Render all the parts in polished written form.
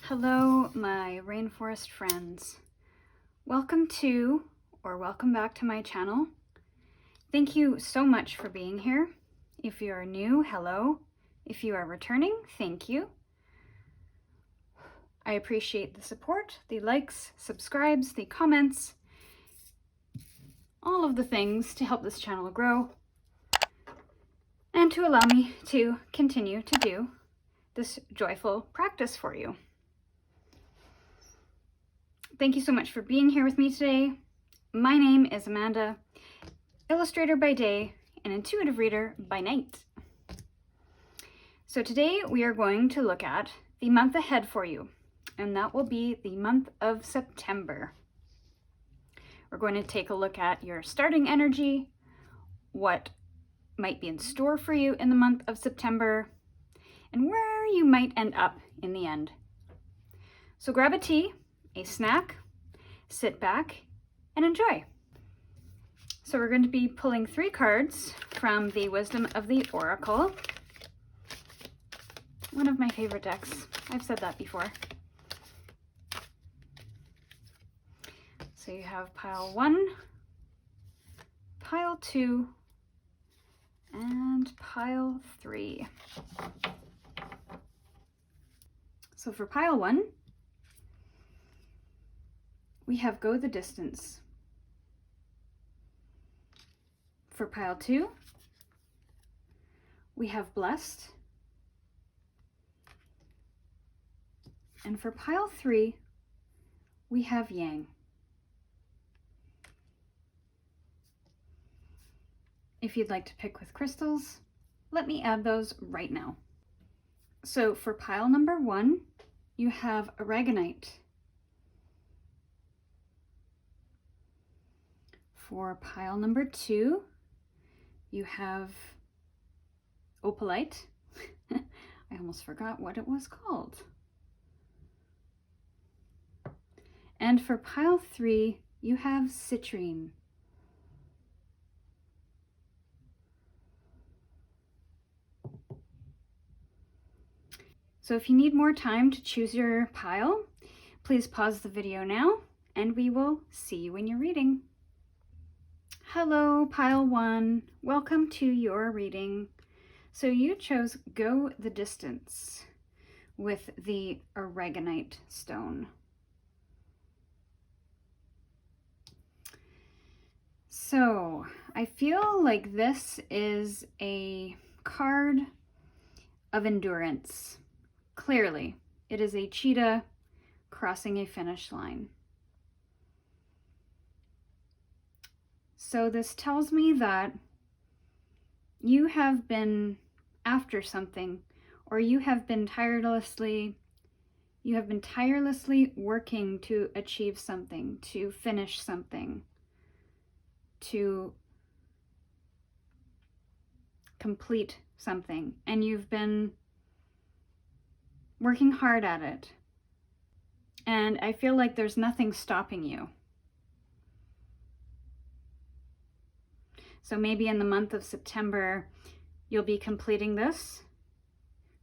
Hello, my rainforest friends. Welcome to, or welcome back to my channel. Thank you so much for being here. If you are new, hello. If you are returning, thank you. I appreciate the support, the likes, subscribes, the comments, all of the things to help this channel grow and to allow me to continue to do this joyful practice for you. Thank you so much for being here with me today. My name is Amanda, illustrator by day and intuitive reader by night. So today we are going to look at the month ahead for you, and that will be the month of September. We're going to take a look at your starting energy, what might be in store for you in the month of September, and where you might end up in the end. So grab a tea, a snack, sit back, and enjoy. So we're going to be pulling 3 cards from the Wisdom of the Oracle. One of my favorite decks. I've said that before. So you have pile 1, pile 2, and pile 3. So for pile 1, we have Go the Distance. For pile 2, we have Blessed. And for pile 3, we have Yang. If you'd like to pick with crystals, let me add those right now. So for pile number 1, you have Aragonite. For pile number 2, you have Opalite. I almost forgot what it was called. And for pile 3, you have Citrine. So if you need more time to choose your pile, please pause the video now and we will see you in your reading. Hello, pile 1. Welcome to your reading. So you chose Go the Distance with the Aragonite stone. So I feel like this is a card of endurance. Clearly, it is a cheetah crossing a finish line. So this tells me that you have been after something, or you have been tirelessly working to achieve something, to finish something, to complete something, and you've been working hard at it. And I feel like there's nothing stopping you. So maybe in the month of September, you'll be completing this,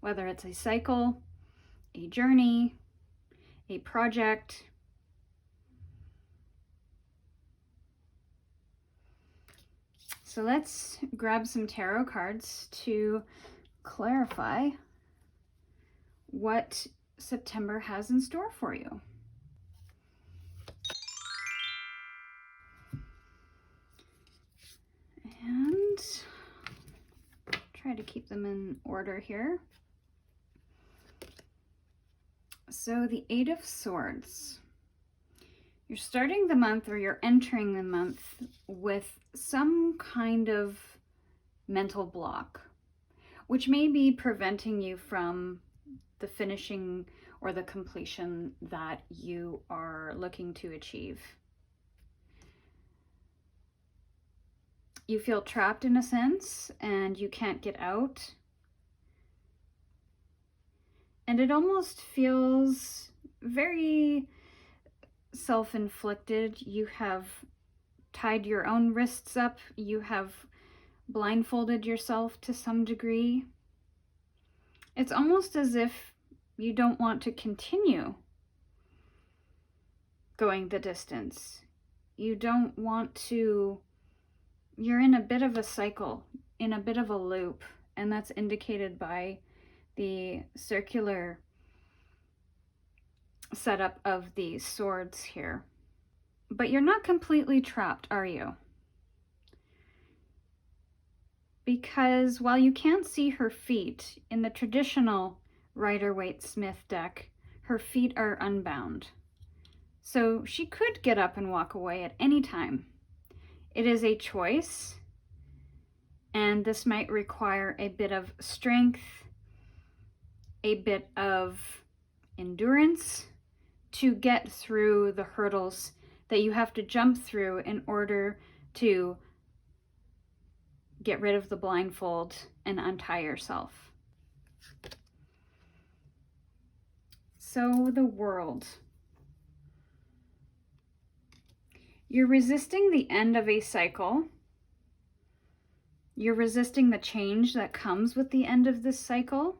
whether it's a cycle, a journey, a project. So let's grab some tarot cards to clarify what September has in store for you. And try to keep them in order here. So the 8 of Swords. You're starting the month, or you're entering the month with some kind of mental block, which may be preventing you from the finishing or the completion that you are looking to achieve. You feel trapped in a sense, and you can't get out. And it almost feels very self-inflicted. You have tied your own wrists up. You have blindfolded yourself to some degree. It's almost as if You don't want to continue going the distance. You don't want to, you're in a bit of a cycle, in a bit of a loop, and that's indicated by the circular setup of these swords here. But you're not completely trapped, are you? Because while you can't see her feet, in the traditional Rider-Waite-Smith deck, her feet are unbound. So she could get up and walk away at any time. It is a choice, and this might require a bit of strength, a bit of endurance to get through the hurdles that you have to jump through in order to get rid of the blindfold and untie yourself. So the world. You're resisting the end of a cycle. You're resisting the change that comes with the end of this cycle.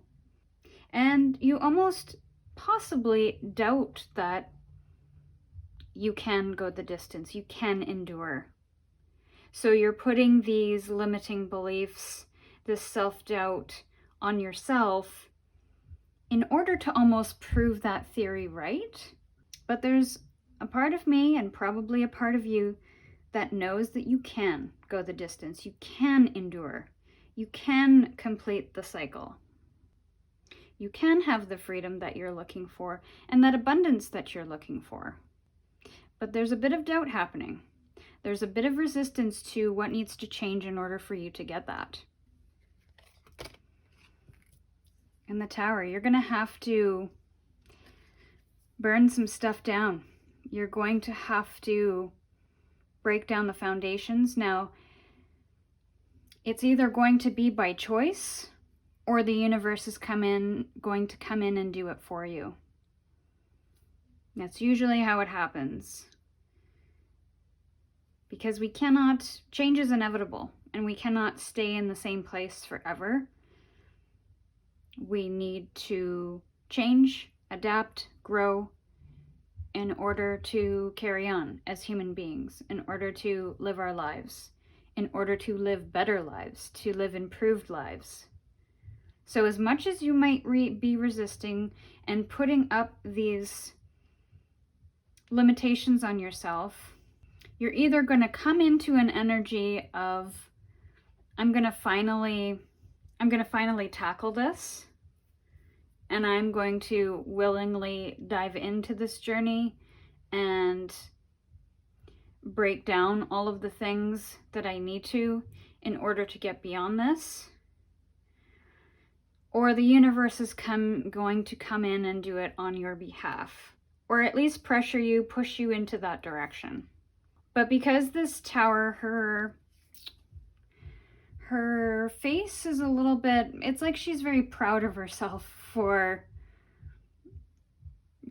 And you almost possibly doubt that you can go the distance, you can endure. So you're putting these limiting beliefs, this self-doubt on yourself in order to almost prove that theory right. But there's a part of me, and probably a part of you, that knows that you can go the distance, you can endure, you can complete the cycle. You can have the freedom that you're looking for and that abundance that you're looking for. But there's a bit of doubt happening. There's a bit of resistance to what needs to change in order for you to get that. In the Tower, you're going to have to burn some stuff down. You're going to have to break down the foundations. Now, it's either going to be by choice or the universe is going to come in and do it for you. That's usually how it happens. Because change is inevitable, and we cannot stay in the same place forever. We need to change, adapt, grow in order to carry on as human beings, in order to live our lives, in order to live better lives, to live improved lives. So as much as you might be resisting and putting up these limitations on yourself, you're either going to come into an energy of, I'm going to finally tackle this, and I'm going to willingly dive into this journey and break down all of the things that I need to in order to get beyond this. Or the universe is going to come in and do it on your behalf, or at least pressure you, push you into that direction. But because this Tower, her face is a little bit, it's like she's very proud of herself for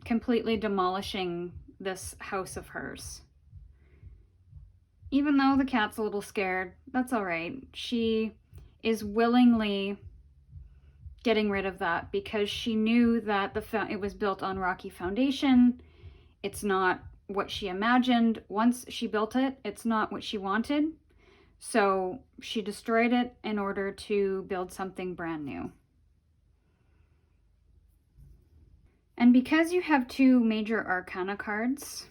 completely demolishing this house of hers. Even though the cat's a little scared, that's all right. She is willingly getting rid of that because she knew that it was built on rocky foundation. It's not what she imagined. Once she built it, it's not what she wanted. So she destroyed it in order to build something brand new. And because you have two major arcana cards,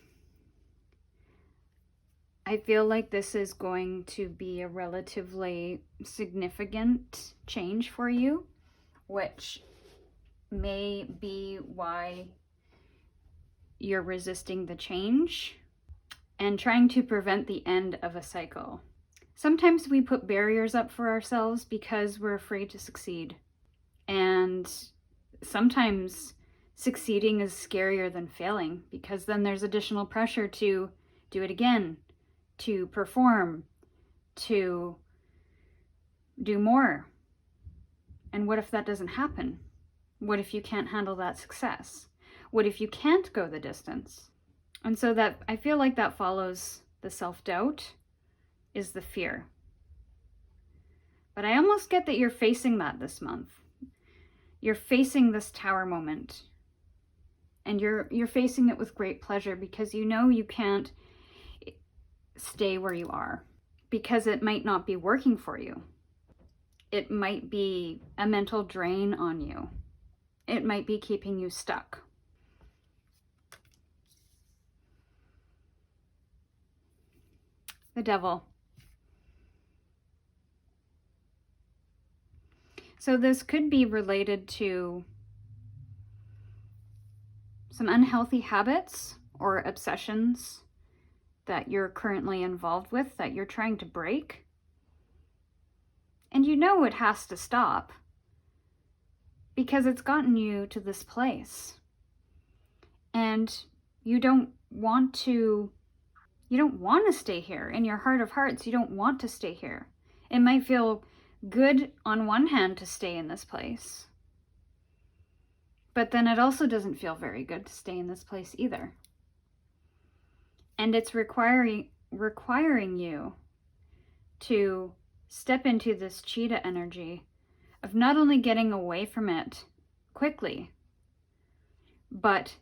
I feel like this is going to be a relatively significant change for you, which may be why you're resisting the change and trying to prevent the end of a cycle. Sometimes we put barriers up for ourselves because we're afraid to succeed. And sometimes succeeding is scarier than failing, because then there's additional pressure to do it again, to perform, to do more. And what if that doesn't happen? What if you can't handle that success? What if you can't go the distance? And so that, I feel like that follows the self-doubt, is the fear. But I almost get that you're facing that this month. You're facing this Tower moment. And you're facing it with great pleasure because you know you can't stay where you are because it might not be working for you. It might be a mental drain on you. It might be keeping you stuck. The devil. So this could be related to some unhealthy habits or obsessions that you're currently involved with that you're trying to break. And you know it has to stop because it's gotten you to this place. And you don't want to stay here. In your heart of hearts, you don't want to stay here. It might feel good on one hand to stay in this place, but then it also doesn't feel very good to stay in this place either. And it's requiring you to step into this cheetah energy of not only getting away from it quickly, but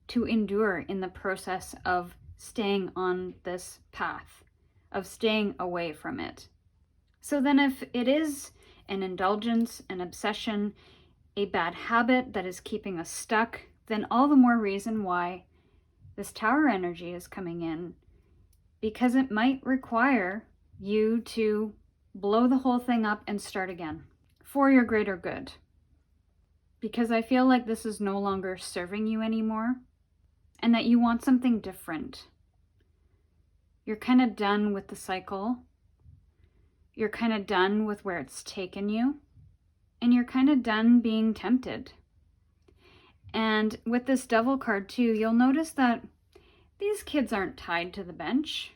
to endure in the process of staying on this path, of staying away from it. So then if it is an indulgence, an obsession, a bad habit that is keeping us stuck, then all the more reason why this tower energy is coming in, because it might require you to blow the whole thing up and start again for your greater good. Because I feel like this is no longer serving you anymore and that you want something different. You're kind of done with the cycle. You're kind of done with where it's taken you. And you're kind of done being tempted. And with this devil card too, you'll notice that these kids aren't tied to the bench.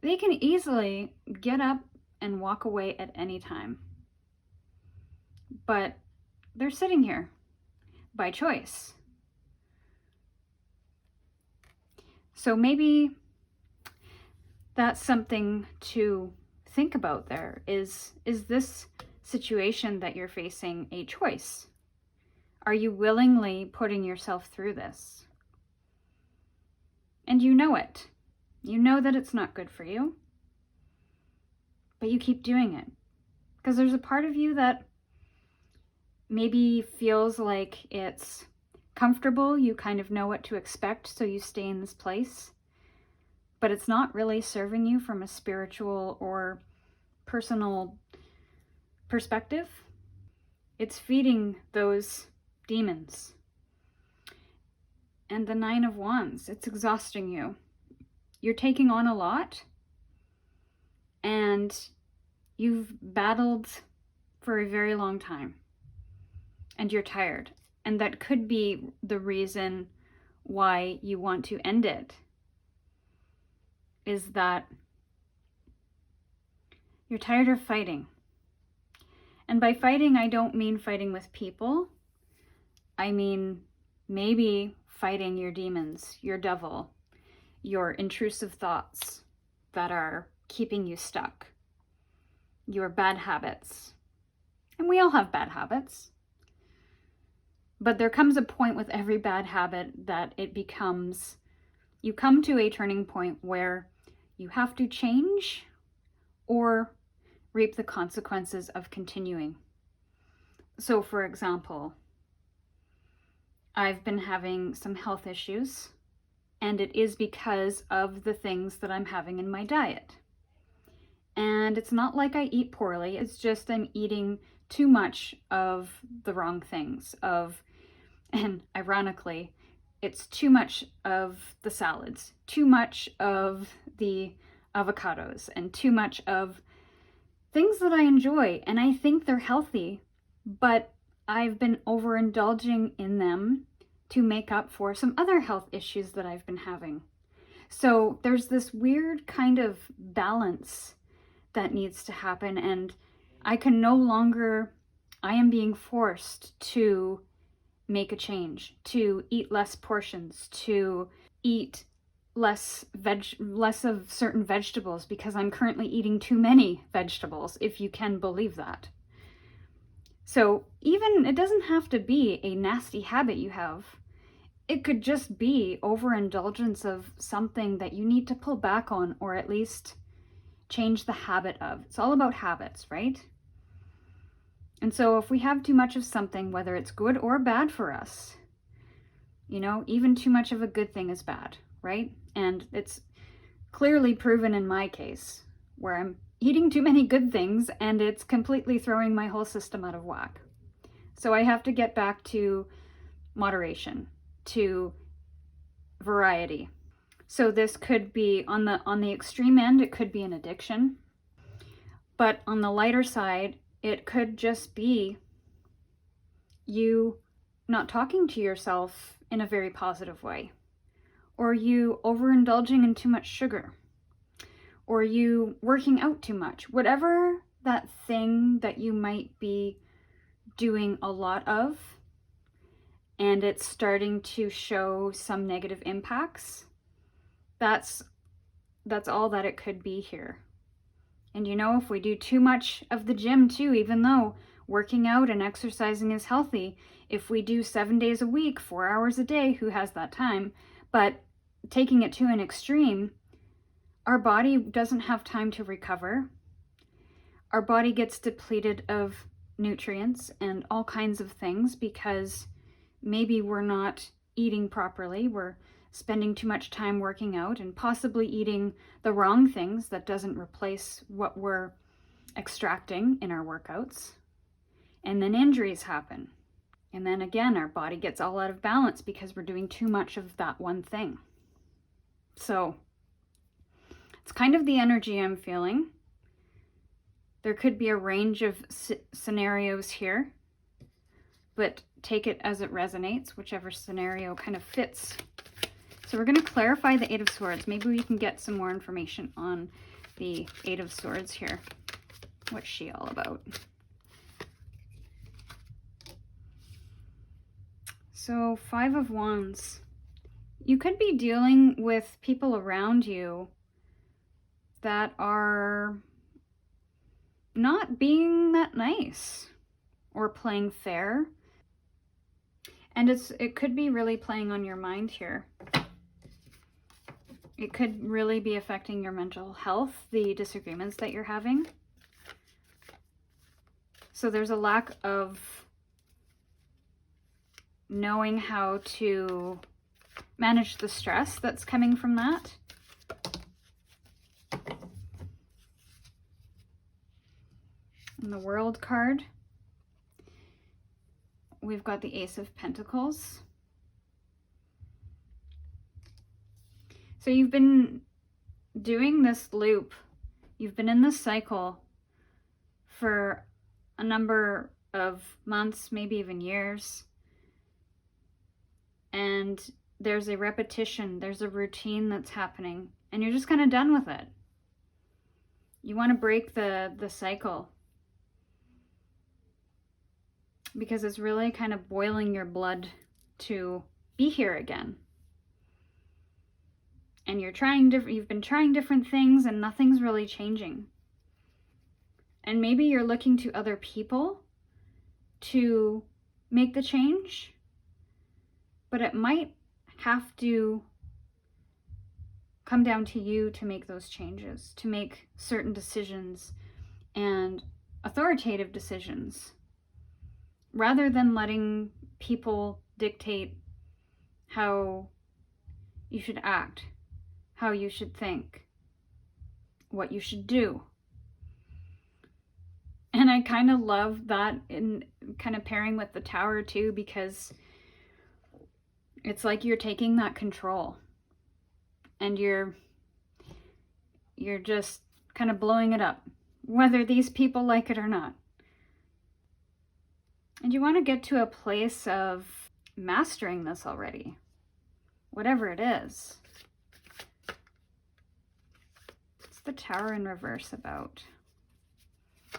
They can easily get up and walk away at any time. But they're sitting here by choice. So maybe that's something to think about there. Is this situation that you're facing a choice? Are you willingly putting yourself through this? And you know it. You know that it's not good for you, but you keep doing it because there's a part of you that maybe feels like it's comfortable. You kind of know what to expect, so you stay in this place, but it's not really serving you from a spiritual or personal perspective. It's feeding those demons. And the 9 of Wands, it's exhausting you. You're taking on a lot, and you've battled for a very long time, and you're tired. And that could be the reason why you want to end it, is that you're tired of fighting. And by fighting, I don't mean fighting with people. I mean maybe fighting your demons, your devil, your intrusive thoughts that are keeping you stuck, your bad habits. And we all have bad habits. But there comes a point with every bad habit that it becomes, you come to a turning point where you have to change or reap the consequences of continuing. So for example, I've been having some health issues, and it is because of the things that I'm having in my diet. And it's not like I eat poorly, it's just I'm eating too much of the wrong things, and ironically, it's too much of the salads, too much of the avocados, and too much of things that I enjoy, and I think they're healthy, but I've been overindulging in them to make up for some other health issues that I've been having. So there's this weird kind of balance that needs to happen, and I am being forced to make a change, to eat less portions, to eat less of certain vegetables, because I'm currently eating too many vegetables, if you can believe that. So even, it doesn't have to be a nasty habit you have. it could just be overindulgence of something that you need to pull back on, or at least change the habit of. It's all about habits, right? And so if we have too much of something, whether it's good or bad for us, you know, even too much of a good thing is bad, right? And it's clearly proven in my case, where I'm eating too many good things and it's completely throwing my whole system out of whack. So I have to get back to moderation, to variety. So this could be on the extreme end, it could be an addiction. But on the lighter side, it could just be you not talking to yourself in a very positive way, or you overindulging in too much sugar, or you working out too much. Whatever that thing that you might be doing a lot of, and it's starting to show some negative impacts, that's all that it could be here. And you know, if we do too much of the gym too, even though working out and exercising is healthy, if we do 7 days a week, 4 hours a day, who has that time? But taking it to an extreme, our body doesn't have time to recover. Our body gets depleted of nutrients and all kinds of things because maybe we're not eating properly, we're spending too much time working out and possibly eating the wrong things that doesn't replace what we're extracting in our workouts. And then injuries happen. And then again, our body gets all out of balance because we're doing too much of that one thing. So it's kind of the energy I'm feeling. There could be a range of scenarios here, but take it as it resonates, whichever scenario kind of fits. So we're going to clarify the Eight of Swords. Maybe we can get some more information on the Eight of Swords here. What's she all about? So 5 of Wands. You could be dealing with people around you that are not being that nice or playing fair. And it could be really playing on your mind here. It could really be affecting your mental health, the disagreements that you're having. So there's a lack of knowing how to manage the stress that's coming from that. And the World card, we've got the Ace of Pentacles. So you've been doing this loop, you've been in this cycle for a number of months, maybe even years. And there's a repetition, there's a routine that's happening, and you're just kind of done with it. You want to break the cycle because it's really kind of boiling your blood to be here again. And you've been trying different things and nothing's really changing. And maybe you're looking to other people to make the change, but it might have to come down to you to make those changes, to make certain decisions and authoritative decisions, rather than letting people dictate how you should act, how you should think, what you should do. And I kind of love that in kind of pairing with the Tower too, because it's like you're taking that control and you're just kind of blowing it up, whether these people like it or not. And you want to get to a place of mastering this already, whatever it is. What's the Tower in reverse about?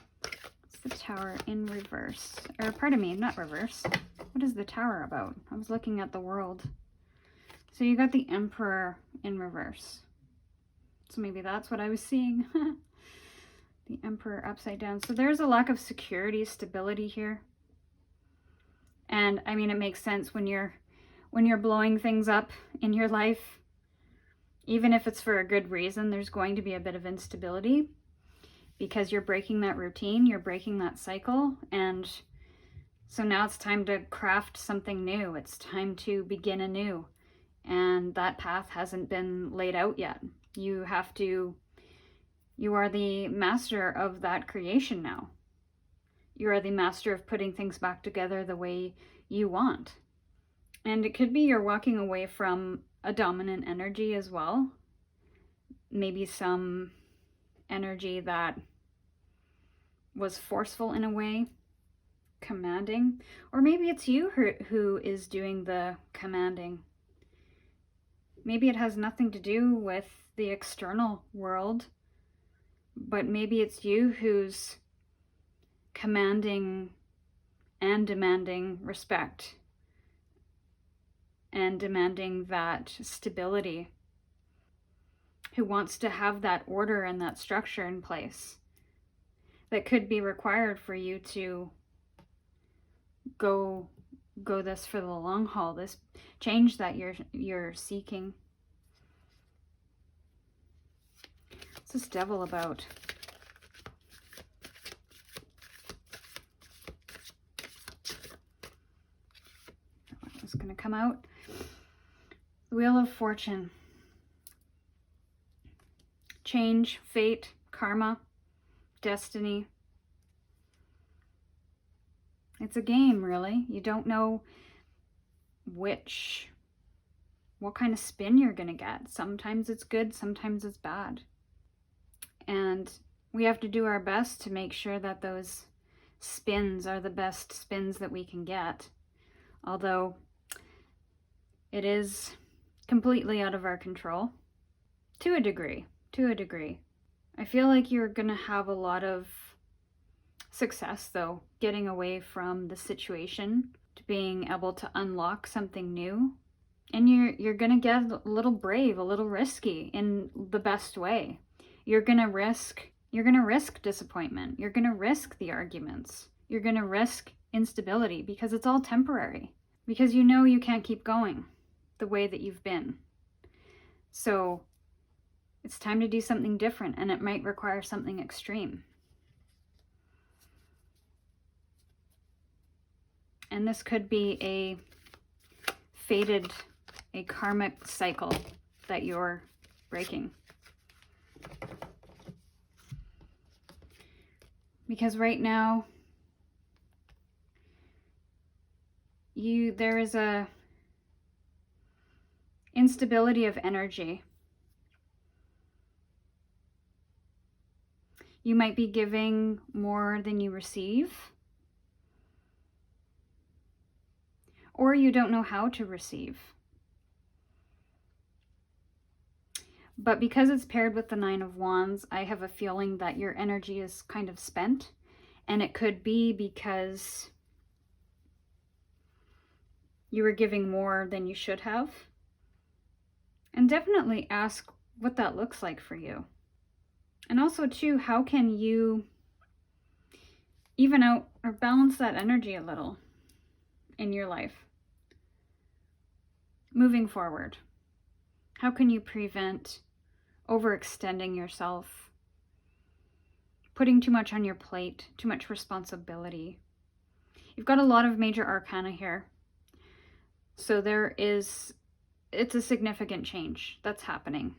What's the Tower in reverse? Or pardon me, not reverse. What is the Tower about? I was looking at the World. So you got the Emperor in reverse. So maybe that's what I was seeing. The Emperor upside down. So there's a lack of security, stability here. And I mean, it makes sense when you're when you're blowing things up in your life, even if it's for a good reason, there's going to be a bit of instability because you're breaking that routine, you're breaking that cycle, and so now it's time to craft something new. It's time to begin anew, and that path hasn't been laid out yet. You are the master of that creation now. You are the master of putting things back together the way you want. And it could be you're walking away from a dominant energy as well. Maybe some energy that was forceful in a way, commanding. Or maybe it's you who is doing the commanding. Maybe it has nothing to do with the external world, but maybe it's you who's commanding and demanding respect and demanding that stability, who wants to have that order and that structure in place that could be required for you to go this for the long haul, this change that you're seeking. What's this devil about? What's going to come out? The Wheel of Fortune. Change, fate, karma, destiny. It's a game, really. You don't know what kind of spin you're going to get. Sometimes it's good, sometimes it's bad. And we have to do our best to make sure that those spins are the best spins that we can get. Although it is completely out of our control. To a degree. I feel like you're going to have a lot of success, though, getting away from the situation to being able to unlock something new. And you're going to get a little brave, a little risky in the best way. You're going to risk disappointment. You're going to risk the arguments. You're going to risk instability because it's all temporary. Because you know you can't keep going the way that you've been. So it's time to do something different, and it might require something extreme. And this could be a karmic cycle that you're breaking. Because right now, there is a instability of energy. You might be giving more than you receive, or you don't know how to receive. But because it's paired with the Nine of Wands, I have a feeling that your energy is kind of spent, and it could be because you were giving more than you should have. And definitely ask what that looks like for you. And also, too, how can you even out or balance that energy a little in your life moving forward? How can you prevent overextending yourself, putting too much on your plate, too much responsibility? You've got a lot of major arcana here. So it's a significant change that's happening.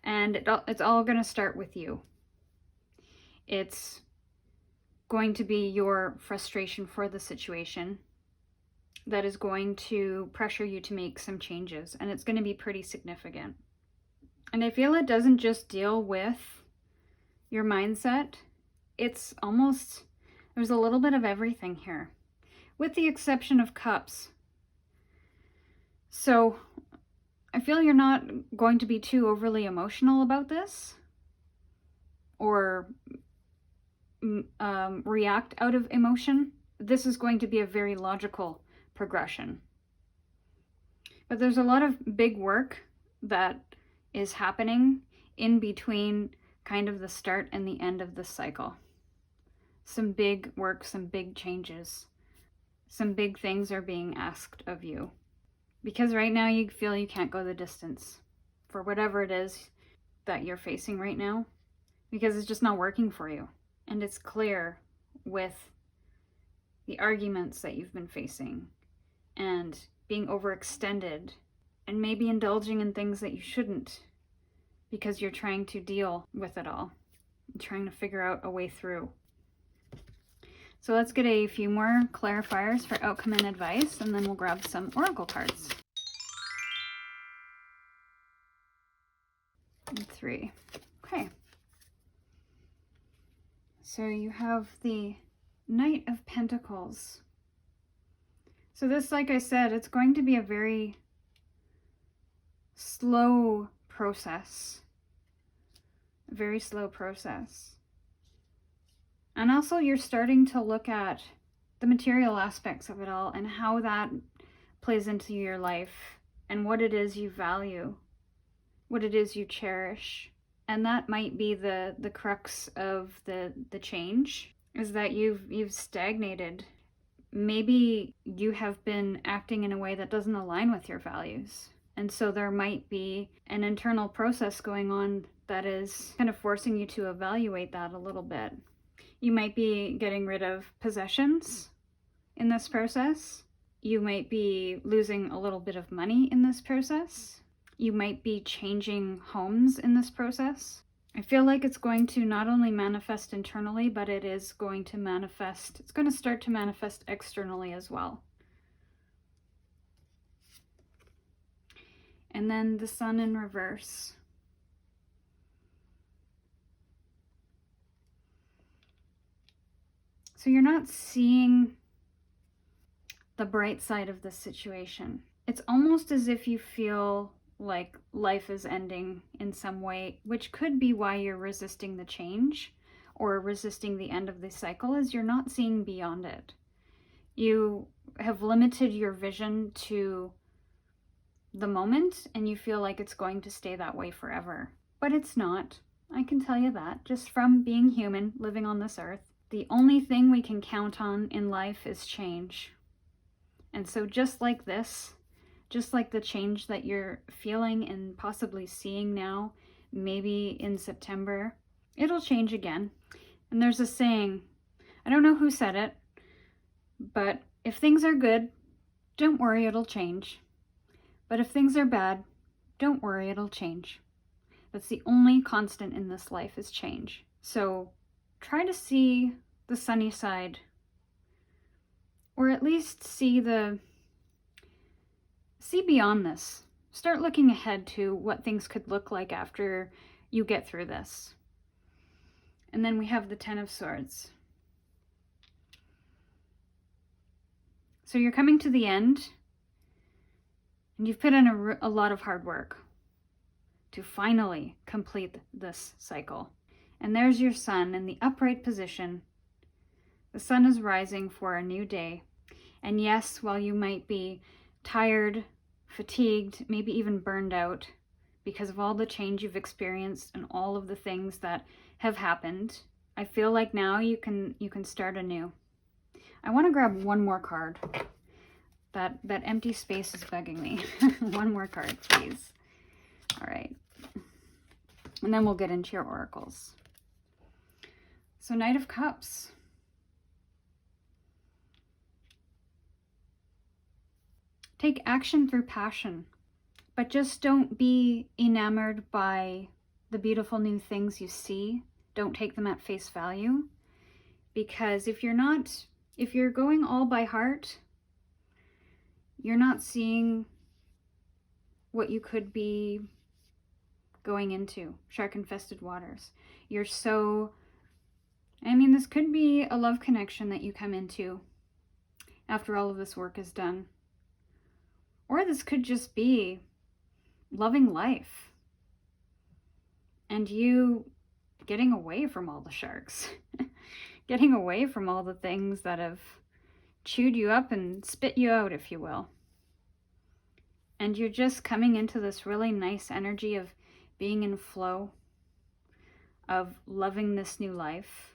And it's all going to start with you. It's going to be your frustration for the situation that is going to pressure you to make some changes. And it's going to be pretty significant. And I feel it doesn't just deal with your mindset. It's almost, there's a little bit of everything here, with the exception of Cups. So I feel you're not going to be too overly emotional about this or react out of emotion. This is going to be a very logical progression. But there's a lot of big work that is happening in between kind of the start and the end of this cycle. Some big work, some big changes, some big things are being asked of you. Because right now you feel you can't go the distance for whatever it is that you're facing right now, because it's just not working for you. And it's clear with the arguments that you've been facing and being overextended and maybe indulging in things that you shouldn't, because you're trying to deal with it all, trying to figure out a way through. So let's get a few more clarifiers for outcome and advice, and then we'll grab some oracle cards. And 3. Okay. So you have the Knight of Pentacles. So this, like I said, it's going to be a very slow process. A very slow process. And also you're starting to look at the material aspects of it all and how that plays into your life and what it is you value, what it is you cherish. And that might be the crux of the change, is that you've stagnated. Maybe you have been acting in a way that doesn't align with your values. And so there might be an internal process going on that is kind of forcing you to evaluate that a little bit. You might be getting rid of possessions in this process. You might be losing a little bit of money in this process. You might be changing homes in this process. I feel like it's going to not only manifest internally, but it is going to manifest, it's going to start to manifest externally as well. And then the Sun in reverse. So you're not seeing the bright side of this situation. It's almost as if you feel like life is ending in some way, which could be why you're resisting the change or resisting the end of the cycle, is you're not seeing beyond it. You have limited your vision to the moment and you feel like it's going to stay that way forever. But it's not. I can tell you that just from being human, living on this earth. The only thing we can count on in life is change. And so just like this, just like the change that you're feeling and possibly seeing now, maybe in September, it'll change again. And there's a saying, I don't know who said it, but if things are good, don't worry, it'll change. But if things are bad, don't worry, it'll change. That's the only constant in this life, is change. So try to see the sunny side, or at least see beyond this. Start looking ahead to what things could look like after you get through this. And then we have the Ten of Swords. So you're coming to the end, and you've put in a lot of hard work to finally complete this cycle. And there's your Sun in the upright position. The sun is rising for a new day. And yes, while you might be tired, fatigued, maybe even burned out because of all the change you've experienced and all of the things that have happened, I feel like now you can start anew. I want to grab one more card. That empty space is bugging me. One more card, please. All right. And then we'll get into your oracles. So Knight of Cups. Take action through passion, but just don't be enamored by the beautiful new things you see. Don't take them at face value, because if you're going all by heart, you're not seeing what you could be going into, shark-infested waters. This could be a love connection that you come into after all of this work is done. Or this could just be loving life and you getting away from all the sharks, getting away from all the things that have chewed you up and spit you out, if you will. And you're just coming into this really nice energy of being in flow, of loving this new life.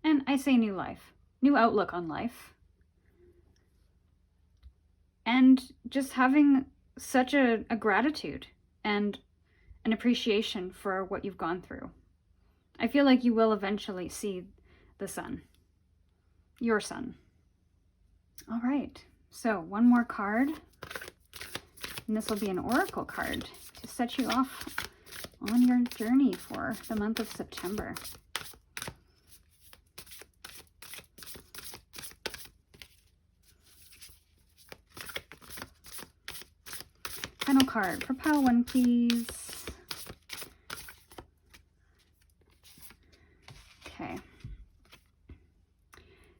And I say new life, new outlook on life. and just having such a gratitude and an appreciation for what you've gone through. I feel like you will eventually see the sun, your sun. All right, so one more card, and this will be an oracle card to set you off on your journey for the month of September. Final card for pile 1, please. Okay.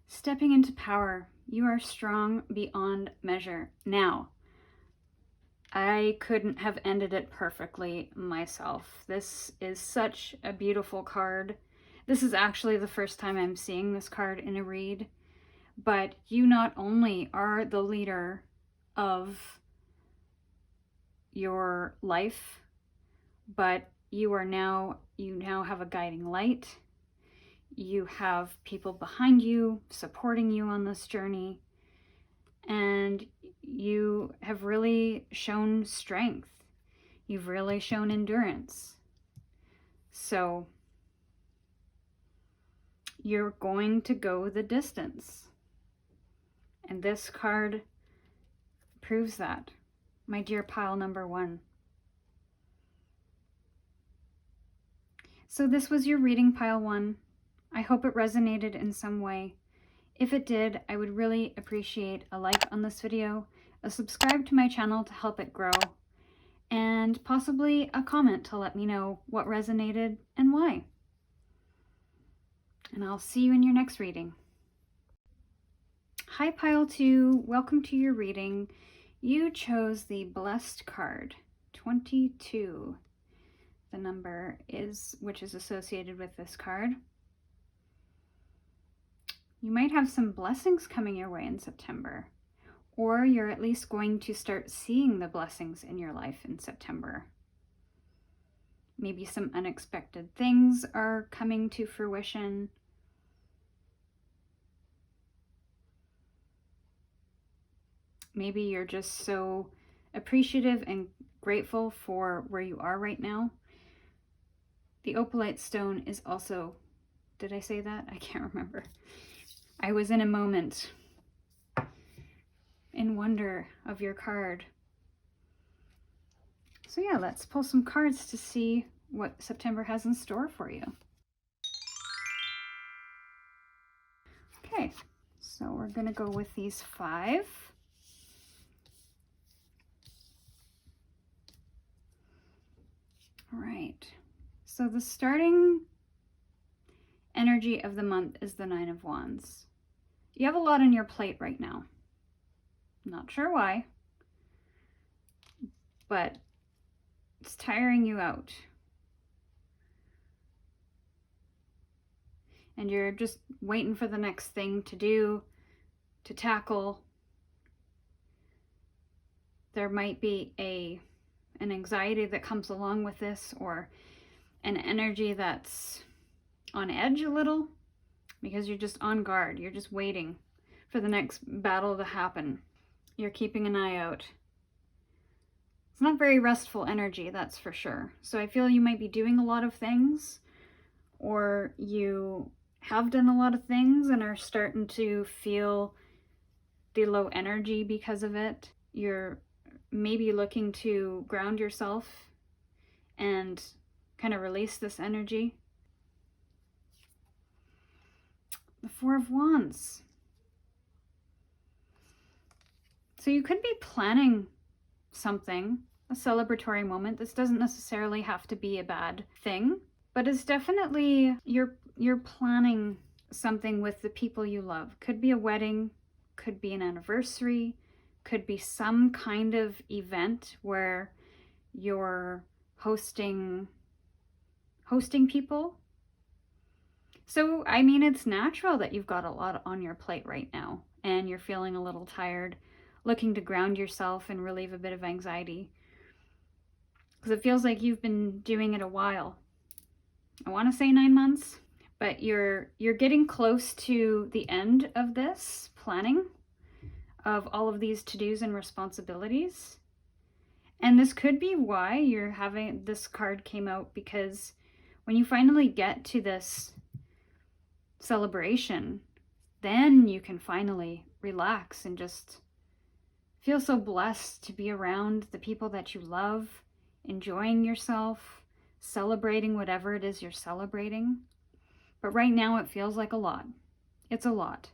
Stepping into power. You are strong beyond measure. Now, I couldn't have ended it perfectly myself. This is such a beautiful card. This is actually the first time I'm seeing this card in a read, but you not only are the leader of your life, but you now have a guiding light. You have people behind you supporting you on this journey, and you have really shown strength. You've really shown endurance. So you're going to go the distance. And this card proves that, my dear pile number 1. So this was your reading, pile 1. I hope it resonated in some way. If it did, I would really appreciate a like on this video, a subscribe to my channel to help it grow, and possibly a comment to let me know what resonated and why. And I'll see you in your next reading. Hi pile 2, welcome to your reading. You chose the blessed card, 22. The number which is associated with this card. You might have some blessings coming your way in September, or you're at least going to start seeing the blessings in your life in September. Maybe some unexpected things are coming to fruition. Maybe you're just so appreciative and grateful for where you are right now. The Opalite stone is also, did I say that? I can't remember. I was in a moment in wonder of your card. So yeah, let's pull some cards to see what September has in store for you. Okay, so we're gonna go with these 5. All right, so the starting energy of the month is the 9 of Wands. You have a lot on your plate right now. Not sure why, but it's tiring you out. And you're just waiting for the next thing to do, to tackle. There might be an anxiety that comes along with this, or an energy that's on edge a little, because you're just on guard. You're just waiting for the next battle to happen. You're keeping an eye out. It's not very restful energy, that's for sure. So I feel you might be doing a lot of things, or you have done a lot of things and are starting to feel the low energy because of it. You're maybe looking to ground yourself and kind of release this energy. The 4 of Wands. So you could be planning something, a celebratory moment. This doesn't necessarily have to be a bad thing, but it's definitely you're planning something with the people you love. Could be a wedding, could be an anniversary, could be some kind of event where you're hosting people. So, I mean, it's natural that you've got a lot on your plate right now and you're feeling a little tired, looking to ground yourself and relieve a bit of anxiety. Because it feels like you've been doing it a while. I want to say 9 months, but you're getting close to the end of this planning of all of these to-dos and responsibilities. And this could be why you're having this card came out, because when you finally get to this celebration, then you can finally relax and just feel so blessed to be around the people that you love, enjoying yourself, celebrating whatever it is you're celebrating. But right now it feels like a lot. It's a lot.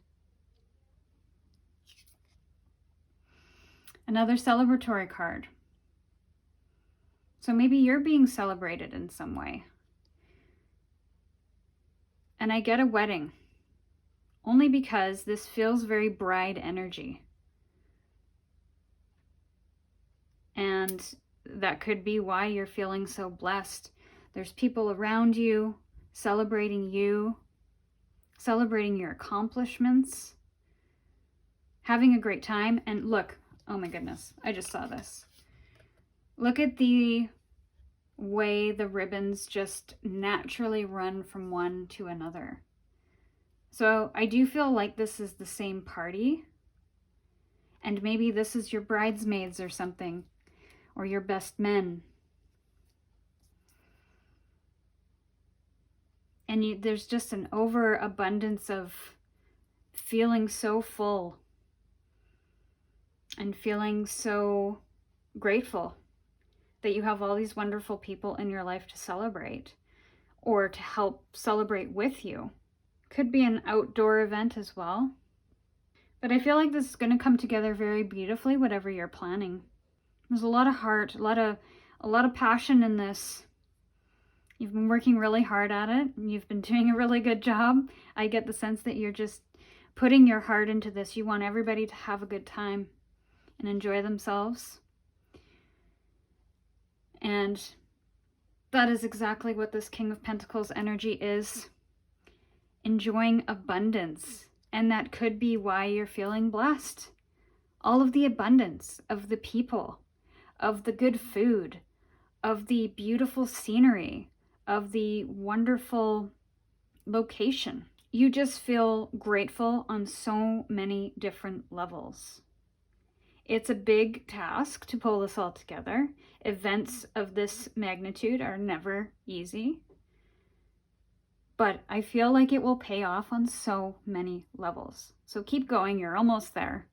Another celebratory card. So maybe you're being celebrated in some way. And I get a wedding, only because this feels very bride energy. And that could be why you're feeling so blessed. There's people around you celebrating you, celebrating your accomplishments, having a great time. And look, oh my goodness, I just saw this. Look at the way the ribbons just naturally run from one to another. So I do feel like this is the same party. And maybe this is your bridesmaids or something, or your best men. And there's just an overabundance of feeling so full and feeling so grateful that you have all these wonderful people in your life to celebrate or to help celebrate with you. Could be an outdoor event as well. But I feel like this is going to come together very beautifully, whatever you're planning. There's a lot of heart, a lot of passion in this. You've been working really hard at it, and you've been doing a really good job. I get the sense that you're just putting your heart into this. You want everybody to have a good time and enjoy themselves. And that is exactly what this King of Pentacles energy is. Enjoying abundance. And that could be why you're feeling blessed. All of the abundance of the people, of the good food, of the beautiful scenery, of the wonderful location. You just feel grateful on so many different levels. It's a big task to pull this all together. Events of this magnitude are never easy. But I feel like it will pay off on so many levels. So keep going, you're almost there.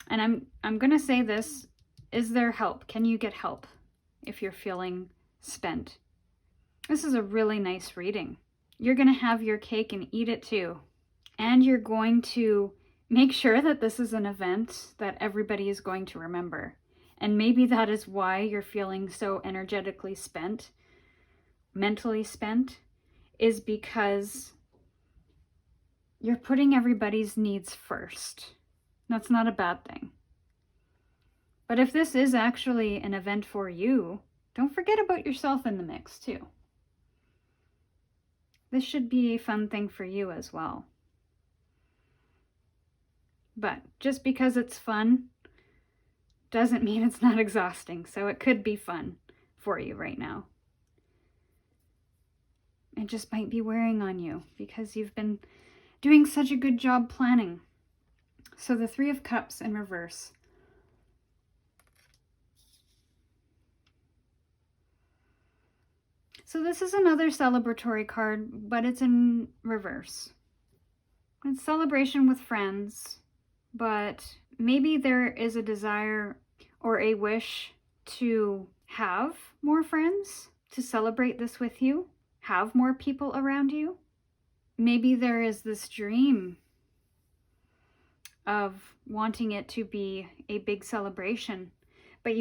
And I'm going to say this, is there help? Can you get help if you're feeling spent? This is a really nice reading. You're going to have your cake and eat it too. And you're going to make sure that this is an event that everybody is going to remember. And maybe that is why you're feeling so energetically spent, mentally spent, is because you're putting everybody's needs first. That's not a bad thing. But if this is actually an event for you, don't forget about yourself in the mix too. This should be a fun thing for you as well. But just because it's fun doesn't mean it's not exhausting. So it could be fun for you right now. It just might be wearing on you because you've been doing such a good job planning. So the Three of Cups in reverse. So this is another celebratory card, but it's in reverse. It's celebration with friends, but maybe there is a desire or a wish to have more friends to celebrate this with you, have more people around you. Maybe there is this dream of wanting it to be a big celebration, but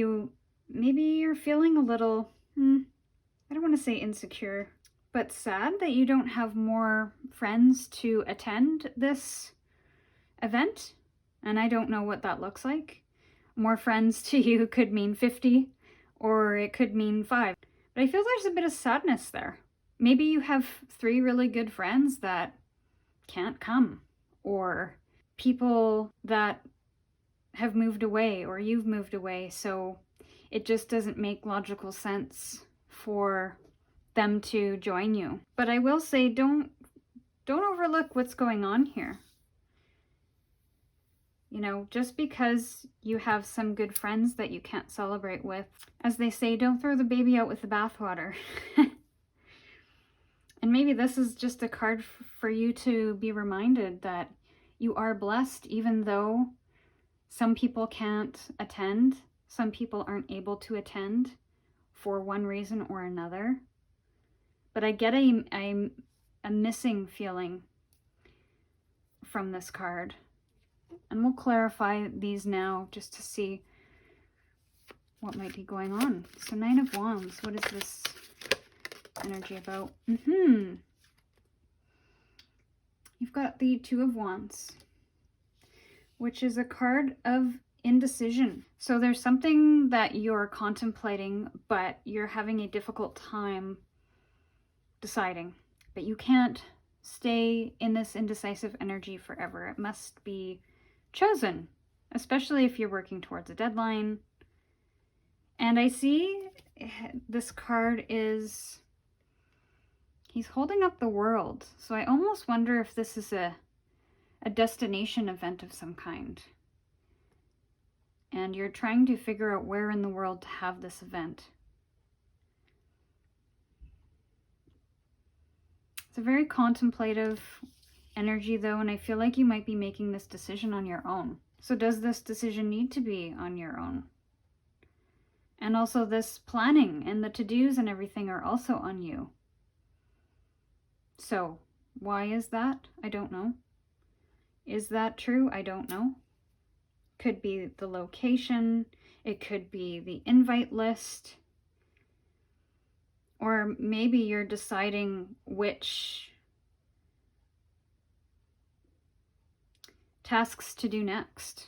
maybe you're feeling a little, I don't want to say insecure, but sad that you don't have more friends to attend this event. And I don't know what that looks like. More friends to you could mean 50 or it could mean 5. But I feel there's a bit of sadness there. Maybe you have 3 really good friends that can't come, or people that have moved away or you've moved away. So it just doesn't make logical sense for them to join you. But I will say, don't overlook what's going on here. You know, just because you have some good friends that you can't celebrate with, as they say, don't throw the baby out with the bathwater. And maybe this is just a card for you to be reminded that you are blessed, even though some people can't attend, some people aren't able to attend for one reason or another. But I get a missing feeling from this card. And we'll clarify these now just to see what might be going on. So 9 of Wands, what is this energy about? You've got the 2 of Wands, which is a card of indecision. So there's something that you're contemplating, but you're having a difficult time deciding. But you can't stay in this indecisive energy forever. It must be chosen, especially if you're working towards a deadline. And I see this card is, he's holding up the world. So I almost wonder if this is a destination event of some kind. And you're trying to figure out where in the world to have this event. It's a very contemplative energy though, and I feel like you might be making this decision on your own. So does this decision need to be on your own? And also this planning and the to-dos and everything are also on you. So why is that? I don't know. Is that true? I don't know. Could be the location. It could be the invite list. Or maybe you're deciding which tasks to do next.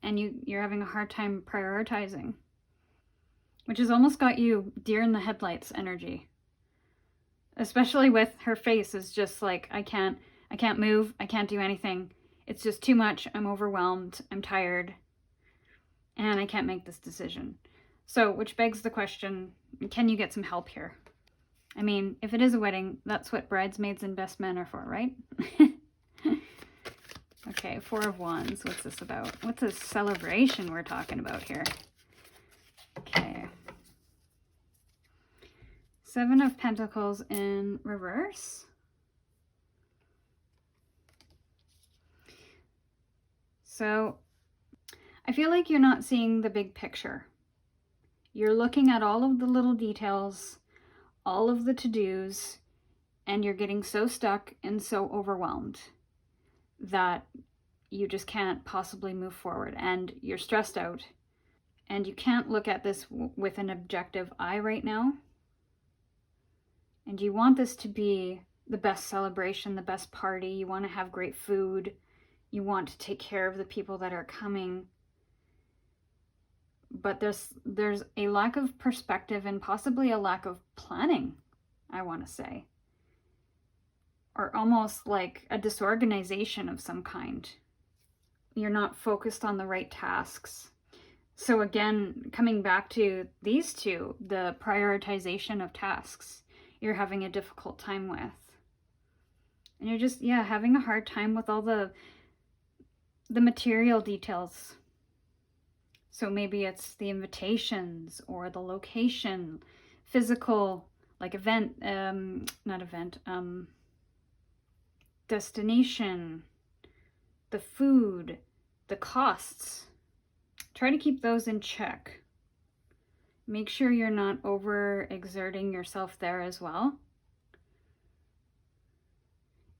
And you're having a hard time prioritizing. Which has almost got you deer in the headlights energy. Especially with her face is just like, I can't move, I can't do anything. It's just too much, I'm overwhelmed, I'm tired, and I can't make this decision. So, which begs the question, can you get some help here? I mean, if it is a wedding, that's what bridesmaids and best men are for, right? Okay, 4 of Wands, what's this about? What's this celebration we're talking about here? Okay. 7 of Pentacles in reverse. So, I feel like you're not seeing the big picture. You're looking at all of the little details, all of the to-dos, and you're getting so stuck and so overwhelmed that you just can't possibly move forward, and you're stressed out, and you can't look at this with an objective eye right now. And you want this to be the best celebration, the best party. You want to have great food. You want to take care of the people that are coming. But there's a lack of perspective and possibly a lack of planning, I want to say. Or almost like a disorganization of some kind. You're not focused on the right tasks. So again, coming back to these two, the prioritization of tasks, you're having a difficult time with. And you're just, having a hard time with all the material details. So maybe it's the invitations or the location, physical, like destination, the food, the costs. Try to keep those in check. Make sure you're not overexerting yourself there as well.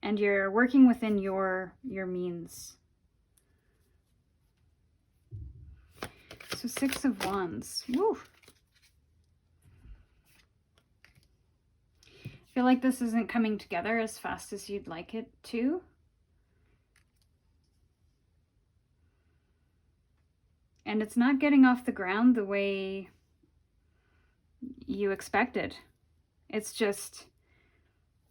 And you're working within your means. So 6 of Wands. Woo. I feel like this isn't coming together as fast as you'd like it to. And it's not getting off the ground the way you expected. It's just,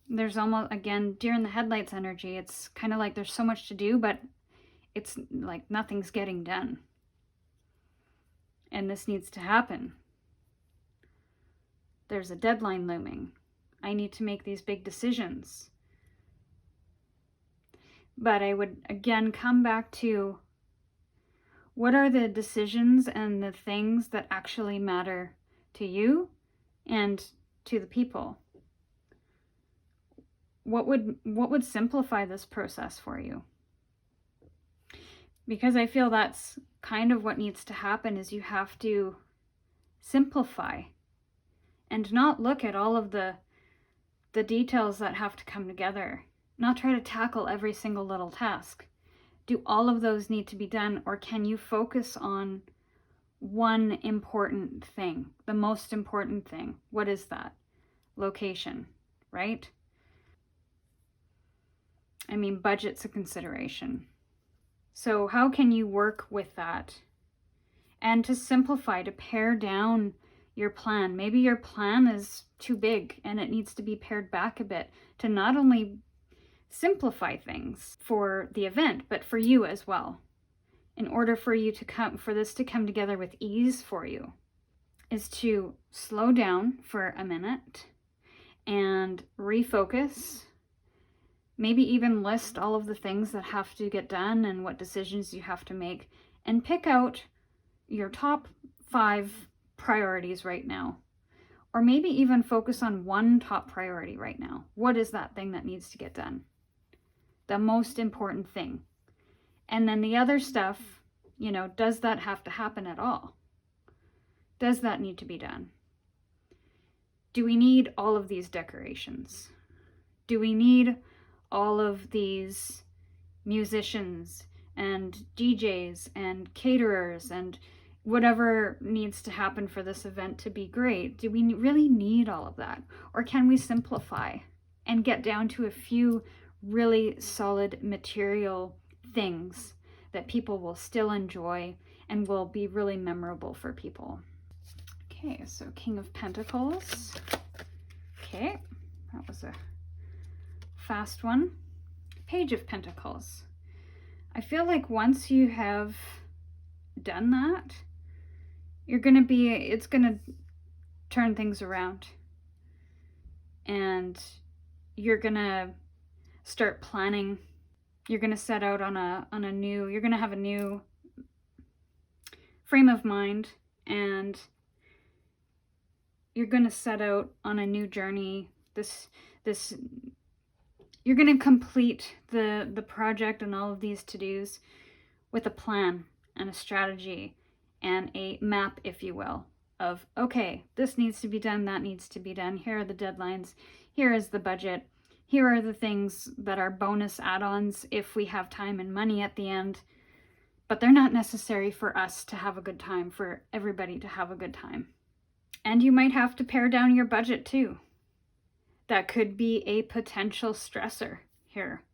there's almost, again, deer in the headlights energy. It's kind of like there's so much to do, but it's like nothing's getting done. And this needs to happen. There's a deadline looming. I need to make these big decisions. But I would, again, come back to What are the decisions and the things that actually matter to you and to the people? What would simplify this process for you? Because I feel that's kind of what needs to happen, is you have to simplify and not look at all of the details that have to come together. Not try to tackle every single little task. Do all of those need to be done, or can you focus on one important thing, the most important thing? What is that? Location, right? I mean, budget's a consideration. So how can you work with that? And to simplify, to pare down your plan. Maybe your plan is too big and it needs to be pared back a bit to not only simplify things for the event, but for you as well. In order for you to for this to come together with ease for you, is to slow down for a minute and refocus. Maybe even list all of the things that have to get done and what decisions you have to make, and pick out your top 5 priorities right now. Or maybe even focus on one top priority right now. What is that thing that needs to get done? The most important thing. And then the other stuff, you know, does that have to happen at all? Does that need to be done? Do we need all of these decorations? Do we need all of these musicians and DJs and caterers and whatever needs to happen for this event to be great? Do we really need all of that? Or can we simplify and get down to a few really solid material things that people will still enjoy and will be really memorable for people? Okay, so King of Pentacles. Okay, that was a fast one. Page of Pentacles. I feel like once you have done that, it's gonna turn things around, and you're gonna start planning. You're gonna set out on a new, you're gonna have a new frame of mind, and you're gonna set out on a new journey. You're going to complete the project and all of these to-dos with a plan and a strategy and a map, if you will, of, okay, this needs to be done, that needs to be done, here are the deadlines, here is the budget, here are the things that are bonus add-ons if we have time and money at the end, but they're not necessary for us to have a good time, for everybody to have a good time. And you might have to pare down your budget too. That could be a potential stressor here.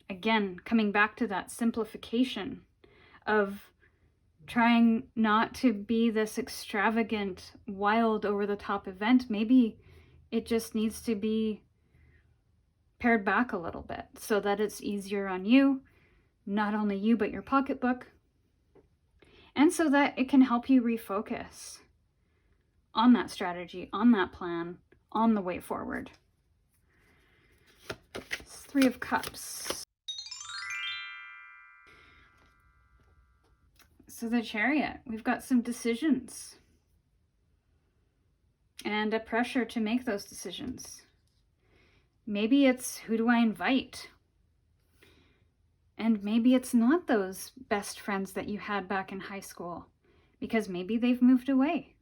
Again, coming back to that simplification of trying not to be this extravagant, wild, over-the-top event. Maybe it just needs to be pared back a little bit so that it's easier on you, not only you, but your pocketbook, and so that it can help you refocus on that strategy, on that plan, on the way forward. It's 3 of Cups. So the Chariot, we've got some decisions and a pressure to make those decisions. Maybe it's, who do I invite? And maybe it's not those best friends that you had back in high school, because maybe they've moved away.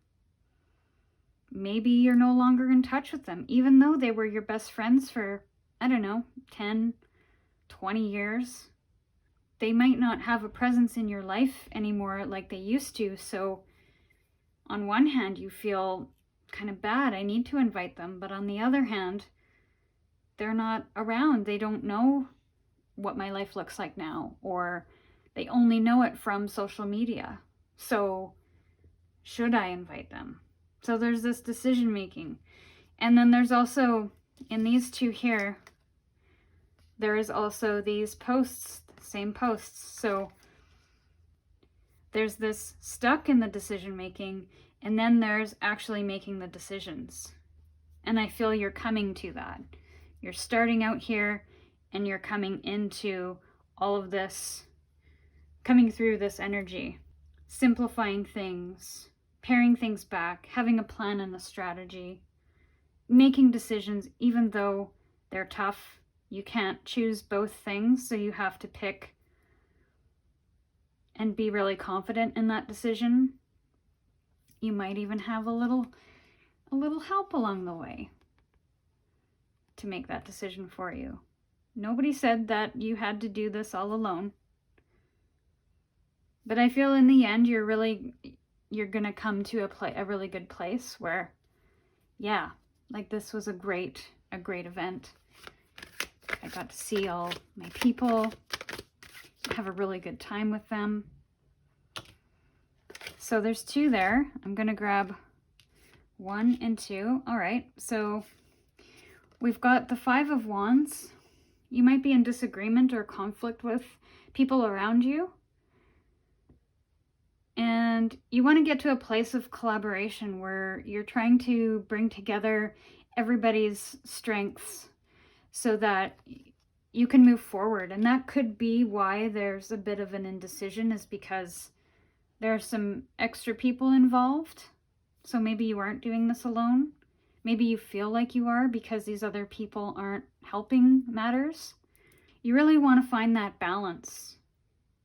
Maybe you're no longer in touch with them, even though they were your best friends for, I don't know, 10, 20 years. They might not have a presence in your life anymore like they used to. So on one hand, you feel kind of bad. I need to invite them. But on the other hand, they're not around. They don't know what my life looks like now, or they only know it from social media. So should I invite them? So there's this decision making. And then there's also, in these 2 here, there is also these posts, same posts. So there's this stuck in the decision making, and then there's actually making the decisions. And I feel you're coming to that. You're starting out here and you're coming into all of this coming through this energy, simplifying things, paring things back, having a plan and a strategy, making decisions even though they're tough. You can't choose both things, so you have to pick and be really confident in that decision. You might even have a little help along the way to make that decision for you. Nobody said that you had to do this all alone. But I feel in the end, you're gonna come to a really good place where, yeah, like this was a great event. I got to see all my people, have a really good time with them. So there's 2 there. I'm gonna grab 1 and 2. All right, so we've got the 5 of Wands. You might be in disagreement or conflict with people around you. And you want to get to a place of collaboration where you're trying to bring together everybody's strengths so that you can move forward. And that could be why there's a bit of an indecision, is because there are some extra people involved. So maybe you aren't doing this alone. Maybe you feel like you are because these other people aren't helping matters. You really want to find that balance.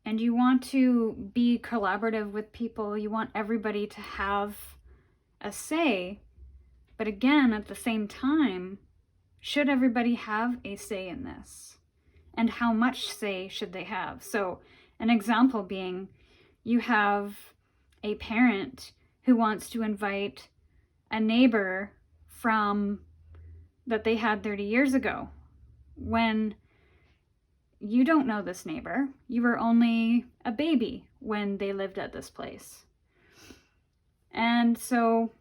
And you want to be collaborative with people. You want everybody to have a say. But again, at the same time, should everybody have a say in this? And how much say should they have? So an example being, you have a parent who wants to invite a neighbor that they had 30 years ago, when you don't know this neighbor. You were only a baby when they lived at this place. And so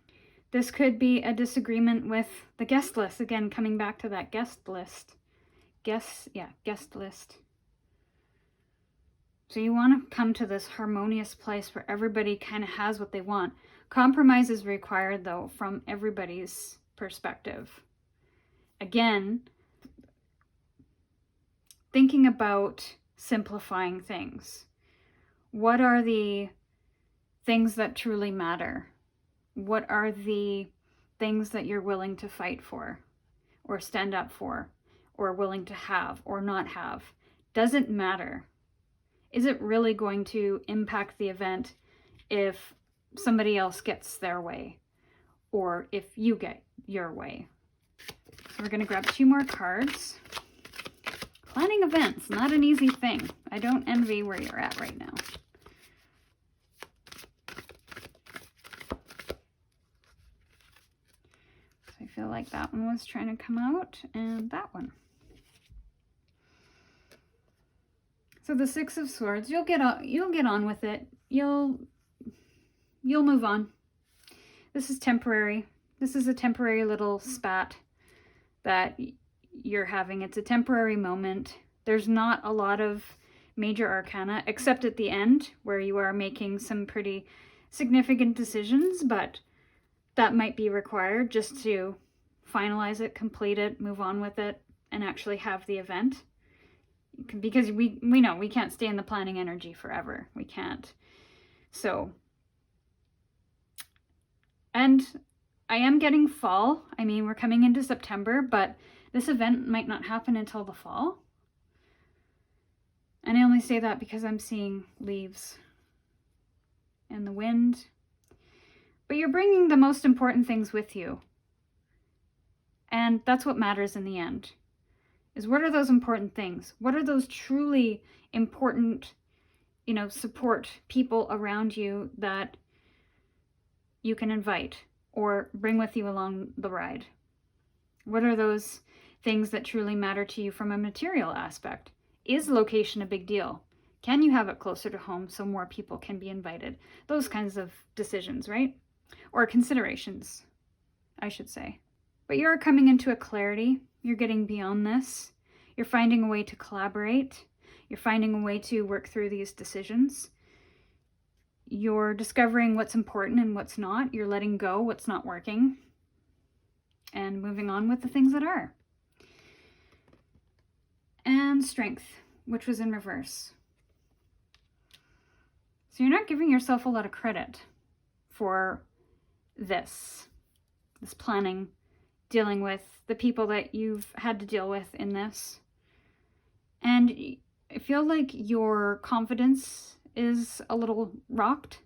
this could be a disagreement with the guest list. Again, coming back to that guest list. Guest list. So you want to come to this harmonious place where everybody kind of has what they want. Compromise is required, though, from everybody's perspective. Again, thinking about simplifying things. What are the things that truly matter? What are the things that you're willing to fight for, or stand up for, or willing to have or not have? Doesn't matter. Is it really going to impact the event if somebody else gets their way, or if you get your way? So we're going to grab 2 more cards. Planning events, not an easy thing. I don't envy where you're at right now. So I feel like that one was trying to come out, and that one. So the 6 of Swords, you'll get on with it. You'll move on. This is temporary. This is a temporary little spat that you're having. It's a temporary moment. There's not a lot of major arcana, except at the end, where you are making some pretty significant decisions, but that might be required just to finalize it, complete it, move on with it, and actually have the event. Because we know we can't stay in the planning energy forever. We can't. So, and I am getting fall. I mean, we're coming into September, but this event might not happen until the fall. And I only say that because I'm seeing leaves and the wind. But you're bringing the most important things with you. And that's what matters in the end. Is what are those important things? What are those truly important, support people around you that you can invite or bring with you along the ride? What are those things that truly matter to you from a material aspect? Is location a big deal? Can you have it closer to home so more people can be invited? Those kinds of decisions, right? Or considerations, I should say. But you're coming into a clarity. You're getting beyond this. You're finding a way to collaborate. You're finding a way to work through these decisions. You're discovering what's important and what's not. You're letting go what's not working and moving on with the things that are. And Strength, which was in reverse. So you're not giving yourself a lot of credit for this planning, dealing with the people that you've had to deal with in this. And I feel like your confidence is a little rocked,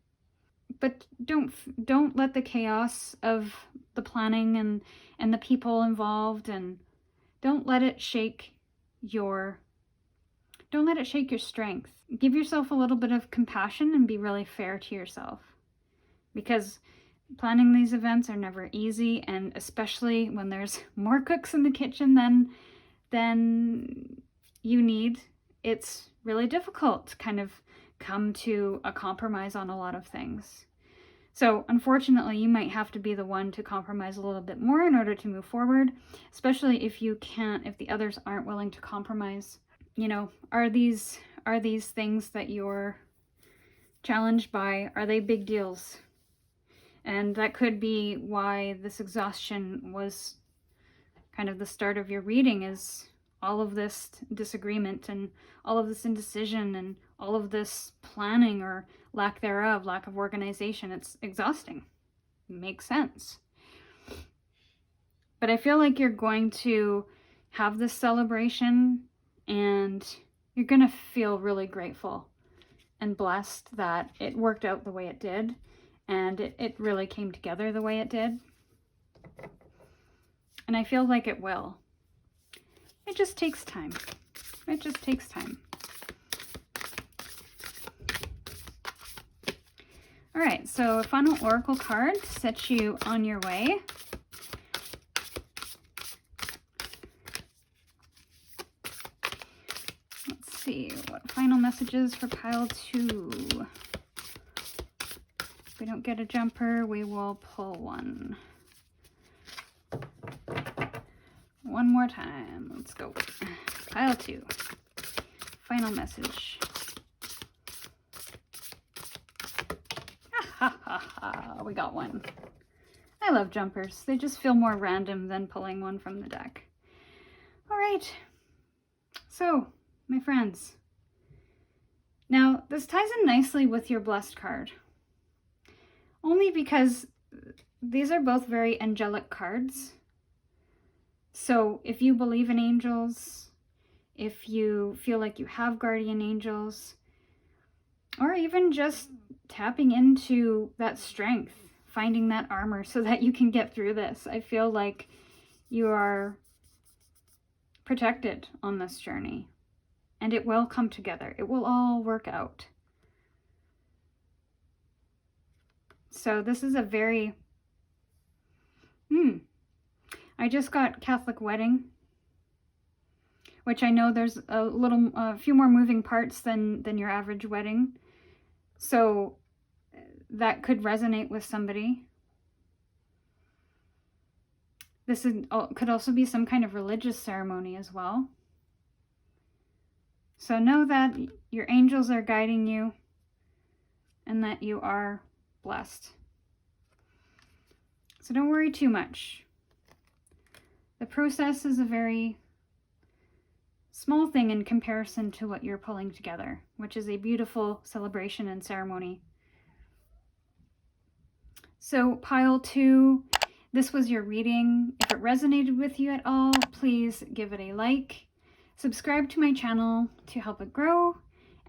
but don't let the chaos of the planning and the people involved, and don't let it shake your strength. Give yourself a little bit of compassion and be really fair to yourself, because planning these events are never easy, and especially when there's more cooks in the kitchen than you need, it's really difficult to kind of come to a compromise on a lot of things. So unfortunately, you might have to be the one to compromise a little bit more in order to move forward, especially if the others aren't willing to compromise. You know, are these things that you're challenged by, are they big deals? And that could be why this exhaustion was kind of the start of your reading, is all of this disagreement and all of this indecision and all of this planning or lack thereof, lack of organization. It's exhausting. It makes sense. But I feel like you're going to have this celebration and you're going to feel really grateful and blessed that it worked out the way it did, and it really came together the way it did. And I feel like it will. It just takes time. It just takes time. All right, so a final oracle card sets you on your way. Let's see, what final messages for pile 2? If we don't get a jumper, we will pull one. One more time. Let's go. Pile 2. Final message. Ha ha ha. We got one. I love jumpers. They just feel more random than pulling one from the deck. All right. So, my friends. Now, this ties in nicely with your blessed card. Only because these are both very angelic cards. So if you believe in angels, if you feel like you have guardian angels, or even just tapping into that strength, finding that armor so that you can get through this, I feel like you are protected on this journey, and it will come together. It will all work out. So this is a very... I just got Catholic wedding, which I know there's a few more moving parts than your average wedding. So that could resonate with somebody. This could also be some kind of religious ceremony as well. So know that your angels are guiding you and that you are blessed. So don't worry too much. The process is a very small thing in comparison to what you're pulling together, which is a beautiful celebration and ceremony. So pile 2, this was your reading. If it resonated with you at all, please give it a like. Subscribe to my channel to help it grow,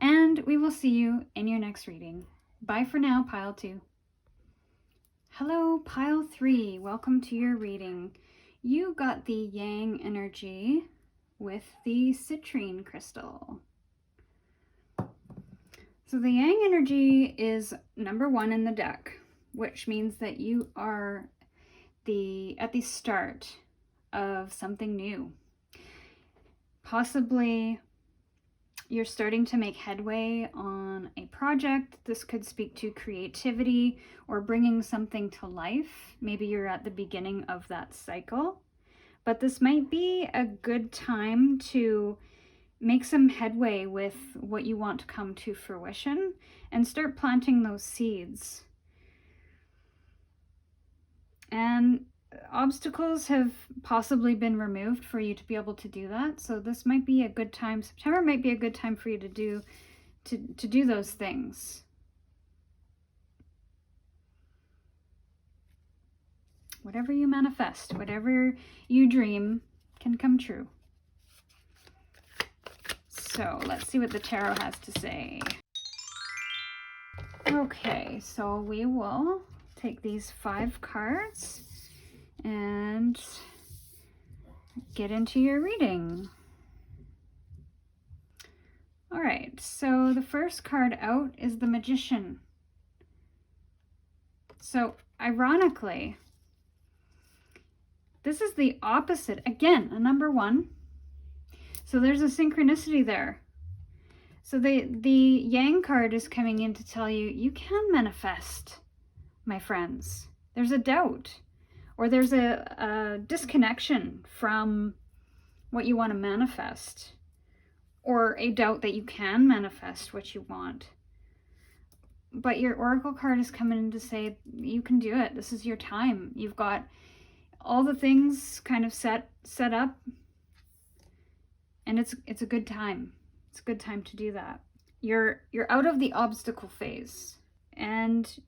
and we will see you in your next reading. Bye for now, pile 2. Hello, pile 3. Welcome to your reading. You got the Yang energy with the Citrine crystal. So the Yang energy is number 1 in the deck, which means that you are at the start of something new. Possibly you're starting to make headway on a project. This could speak to creativity or bringing something to life. Maybe you're at the beginning of that cycle, but this might be a good time to make some headway with what you want to come to fruition and start planting those seeds. And obstacles have possibly been removed for you to be able to do that. So this might be a good time. September might be a good time for you to do those things. Whatever you manifest, whatever you dream can come true. So let's see what the tarot has to say. Okay, so we will take these 5 cards and get into your reading. All right, so the first card out is the Magician. So ironically, this is the opposite, again, a number 1. So there's a synchronicity there. So the Yang card is coming in to tell you, you can manifest, my friends. There's a doubt, or there's a disconnection from what you want to manifest, or a doubt that you can manifest what you want. But your Oracle card is coming in to say, you can do it. This is your time. You've got all the things kind of set up, and it's a good time. It's a good time to do that. You're out of the obstacle phase, and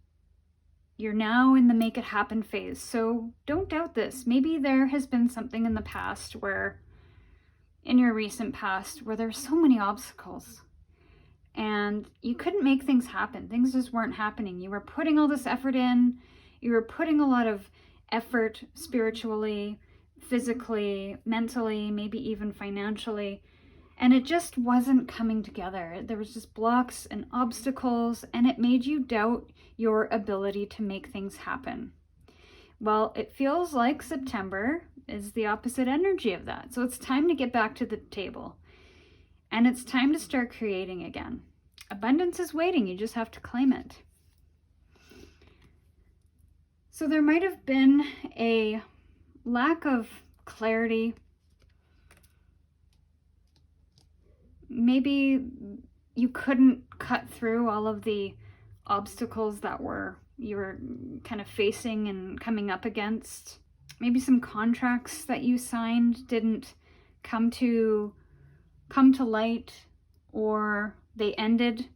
you're now in the make it happen phase. So don't doubt this. Maybe there has been something in the past in your recent past, where there's so many obstacles and you couldn't make things happen. Things just weren't happening. You were putting all this effort in. You were putting a lot of effort spiritually, physically, mentally, maybe even financially, and it just wasn't coming together. There was just blocks and obstacles, and it made you doubt your ability to make things happen. Well, it feels like September is the opposite energy of that. So it's time to get back to the table, and it's time to start creating again. Abundance is waiting. You just have to claim it. So there might have been a lack of clarity. Maybe you couldn't cut through all of the obstacles that you were kind of facing and coming up against. Maybe some contracts that you signed didn't come to light, or they ended.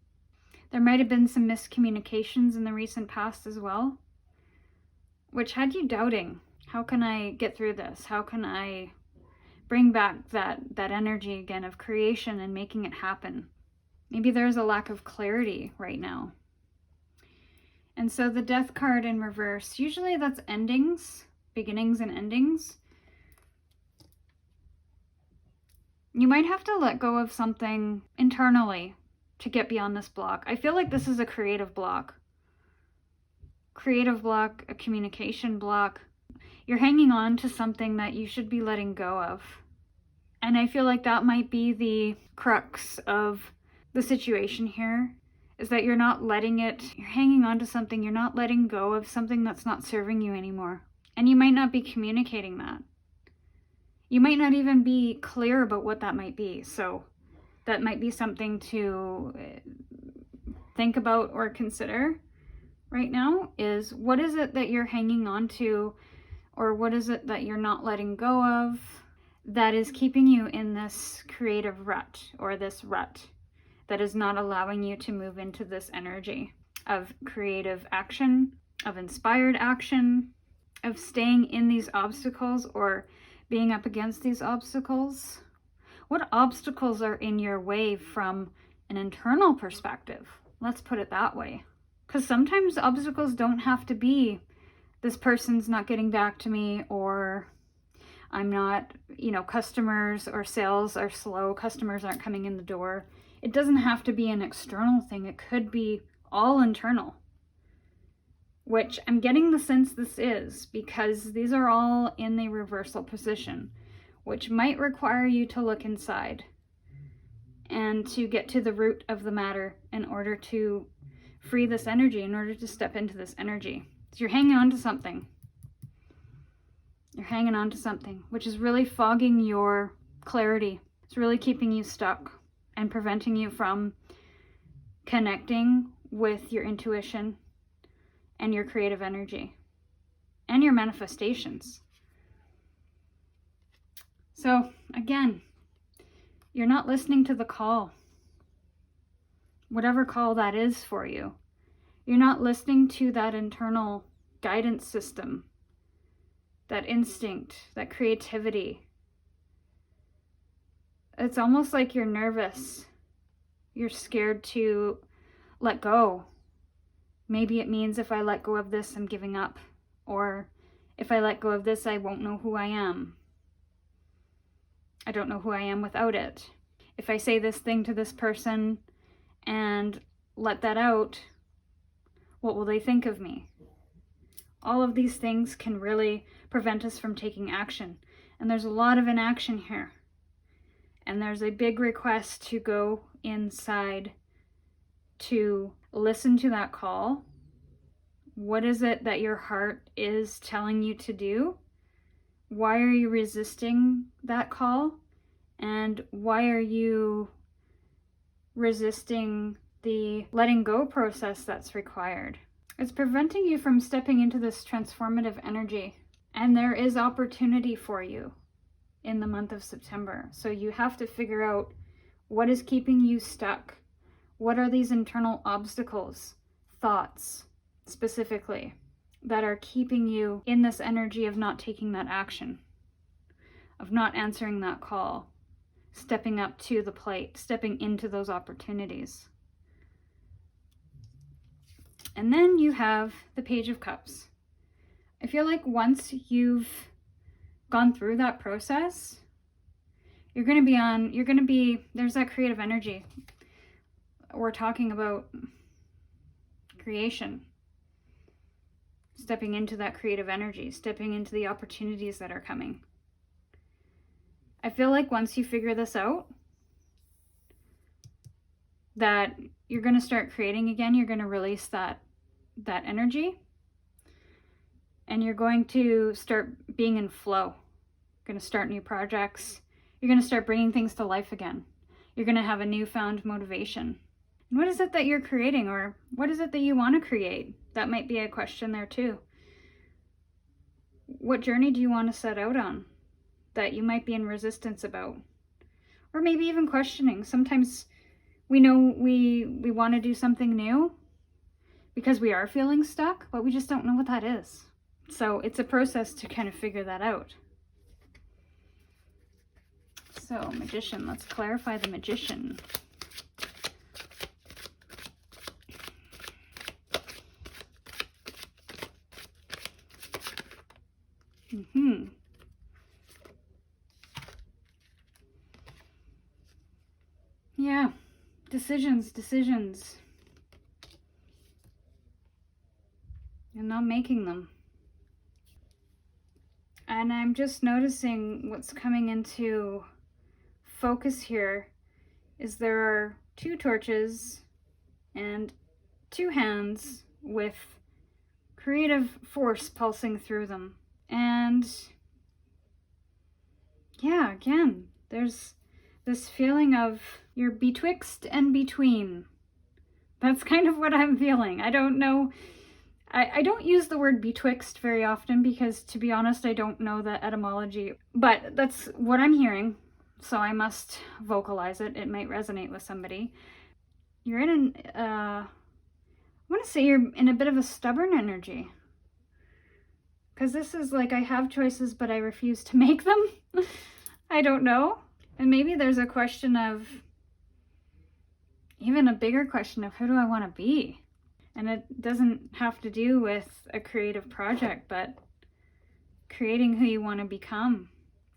There might have been some miscommunications in the recent past as well, which had you doubting, how can I get through this? How can I bring back that energy again of creation and making it happen? Maybe there's a lack of clarity right now. And so the Death card in reverse, usually that's endings, beginnings and endings. You might have to let go of something internally to get beyond this block. I feel like this is a creative block. Creative block, a communication block. You're hanging on to something that you should be letting go of. And I feel like that might be the crux of the situation here, is that you're not letting it, you're hanging on to something, you're not letting go of something that's not serving you anymore. And you might not be communicating that. You might not even be clear about what that might be. So that might be something to think about or consider right now, is what is it that you're hanging on to, or what is it that you're not letting go of that is keeping you in this creative rut, or this rut that is not allowing you to move into this energy of creative action, of inspired action, of staying in these obstacles or being up against these obstacles? What obstacles are in your way from an internal perspective? Let's put it that way. Because sometimes obstacles don't have to be, this person's not getting back to me, or I'm not, customers or sales are slow, customers aren't coming in the door. It doesn't have to be an external thing. It could be all internal, which I'm getting the sense this is, because these are all in the reversal position, which might require you to look inside and to get to the root of the matter in order to free this energy, in order to step into this energy. So you're hanging on to something. You're hanging on to something, which is really fogging your clarity. It's really keeping you stuck and preventing you from connecting with your intuition and your creative energy and your manifestations. So again, you're not listening to the call, whatever call that is for you. You're not listening to that internal guidance system that instinct, that creativity. It's almost like you're nervous. You're scared to let go. Maybe it means if I let go of this, I'm giving up. Or if I let go of this, I won't know who I am. I don't know who I am without it. If I say this thing to this person and let that out, what will they think of me? All of these things can really prevent us from taking action. And there's a lot of inaction here. And there's a big request to go inside to listen to that call. What is it that your heart is telling you to do? Why are you resisting that call? And why are you resisting the letting go process that's required? It's preventing you from stepping into this transformative energy. And there is opportunity for you in the month of September. So you have to figure out what is keeping you stuck. What are these internal obstacles, thoughts specifically, that are keeping you in this energy of not taking that action, of not answering that call, stepping up to the plate, stepping into those opportunities. And then you have the Page of Cups. I feel like once you've gone through that process, there's that creative energy. We're talking about creation, stepping into that creative energy, stepping into the opportunities that are coming. I feel like once you figure this out, that you're going to start creating again. You're going to release that energy, and you're going to start being in flow. You're going to start new projects. You're going to start bringing things to life again. You're going to have a newfound motivation. And what is it that you're creating, or what is it that you want to create? That might be a question there too. What journey do you want to set out on that you might be in resistance about? Or maybe even questioning. Sometimes we know we want to do something new because we are feeling stuck, but we just don't know what that is. So it's a process to kind of figure that out. So, Magician, let's clarify the Magician. Yeah, decisions. And not making them. And I'm just noticing what's coming into focus here is there are 2 torches and 2 hands with creative force pulsing through them. And yeah, again, there's this feeling of you're betwixt and between. That's kind of what I'm feeling. I don't know. I don't use the word betwixt very often because, to be honest, I don't know the etymology. But that's what I'm hearing, so I must vocalize it. It might resonate with somebody. You're in I want to say you're in a bit of a stubborn energy. Because this is like, I have choices, but I refuse to make them. I don't know. And maybe there's a question of, even a bigger question of, who do I want to be? And it doesn't have to do with a creative project, but creating who you want to become,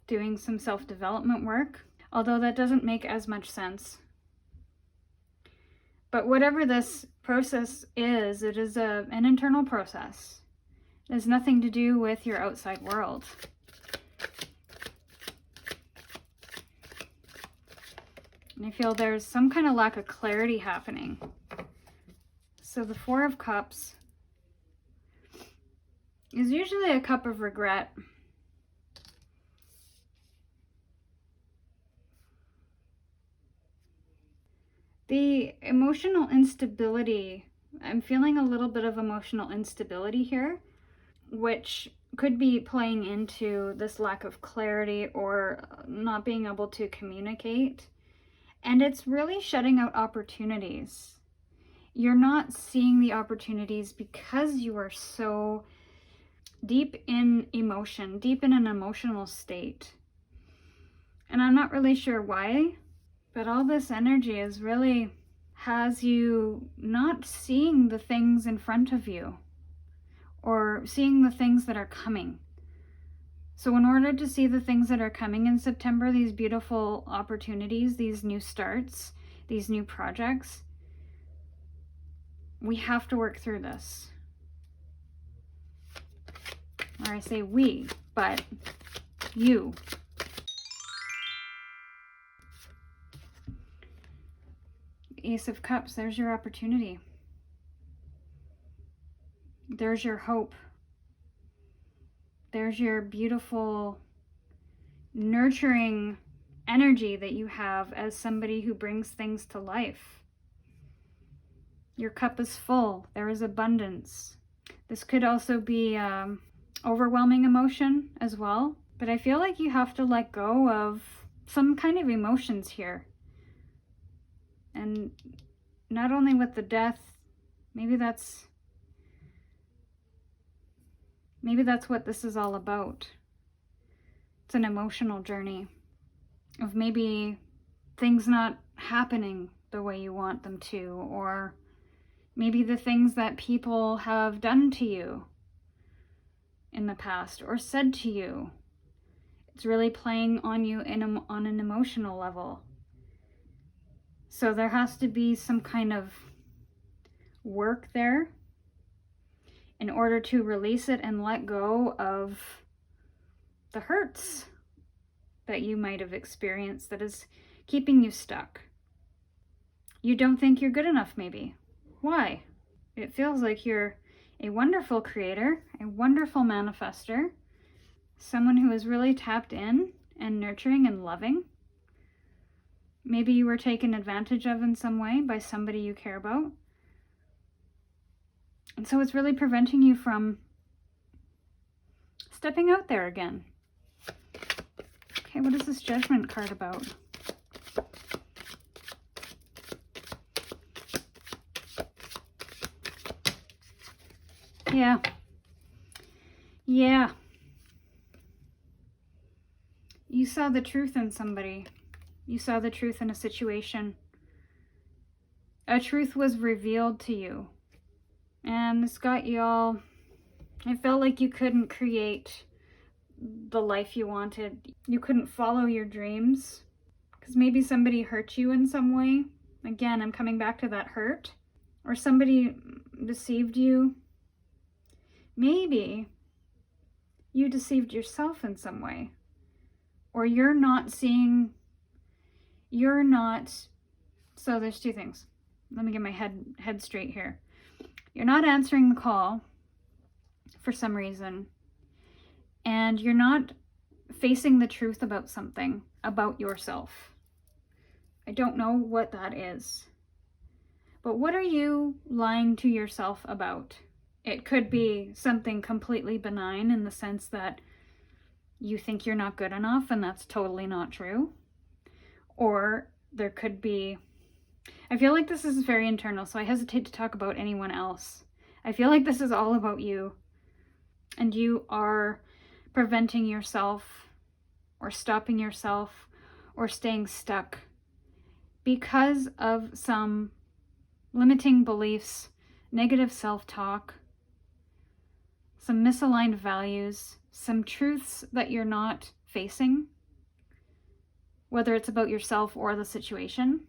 doing some self-development work, although that doesn't make as much sense. But whatever this process is, it is an internal process. It has nothing to do with your outside world. And I feel there's some kind of lack of clarity happening. So the 4 of Cups is usually a cup of regret. The emotional instability, I'm feeling a little bit of emotional instability here, which could be playing into this lack of clarity or not being able to communicate. And it's really shutting out opportunities. You're not seeing the opportunities because you are so deep in emotion, deep in an emotional state. And I'm not really sure why, but all this energy is really has you not seeing the things in front of you or seeing the things that are coming. So in order to see the things that are coming in September, these beautiful opportunities, these new starts, these new projects, we have to work through this. Or I say we, but you. Ace of Cups, there's your opportunity. There's your hope. There's your beautiful, nurturing energy that you have as somebody who brings things to life. Your cup is full. There is abundance. This could also be overwhelming emotion as well. But I feel like you have to let go of some kind of emotions here. And not only with the death, maybe that's what this is all about. It's an emotional journey of maybe things not happening the way you want them to, or maybe the things that people have done to you in the past or said to you. It's really playing on you on an emotional level. So there has to be some kind of work there in order to release it and let go of the hurts that you might have experienced that is keeping you stuck. You don't think you're good enough, maybe. Why? It feels like you're a wonderful creator, a wonderful manifester, someone who is really tapped in and nurturing and loving. Maybe you were taken advantage of in some way by somebody you care about. And so it's really preventing you from stepping out there again. Okay, what is this Judgment card about? Yeah. You saw the truth in somebody. You saw the truth in a situation. A truth was revealed to you. And this got you all... It felt like you couldn't create the life you wanted. You couldn't follow your dreams. Because maybe somebody hurt you in some way. Again, I'm coming back to that hurt. Or somebody deceived you. Maybe you deceived yourself in some way. Or you're not seeing... So there's two things. Let me get my head straight here. You're not answering the call for some reason. And you're not facing the truth about something, about yourself. I don't know what that is. But what are you lying to yourself about? It could be something completely benign in the sense that you think you're not good enough, and that's totally not true. Or there could be... I feel like this is very internal, so I hesitate to talk about anyone else. I feel like this is all about you. And you are preventing yourself, or stopping yourself, or staying stuck because of some limiting beliefs, negative self-talk, some misaligned values, some truths that you're not facing, whether it's about yourself or the situation.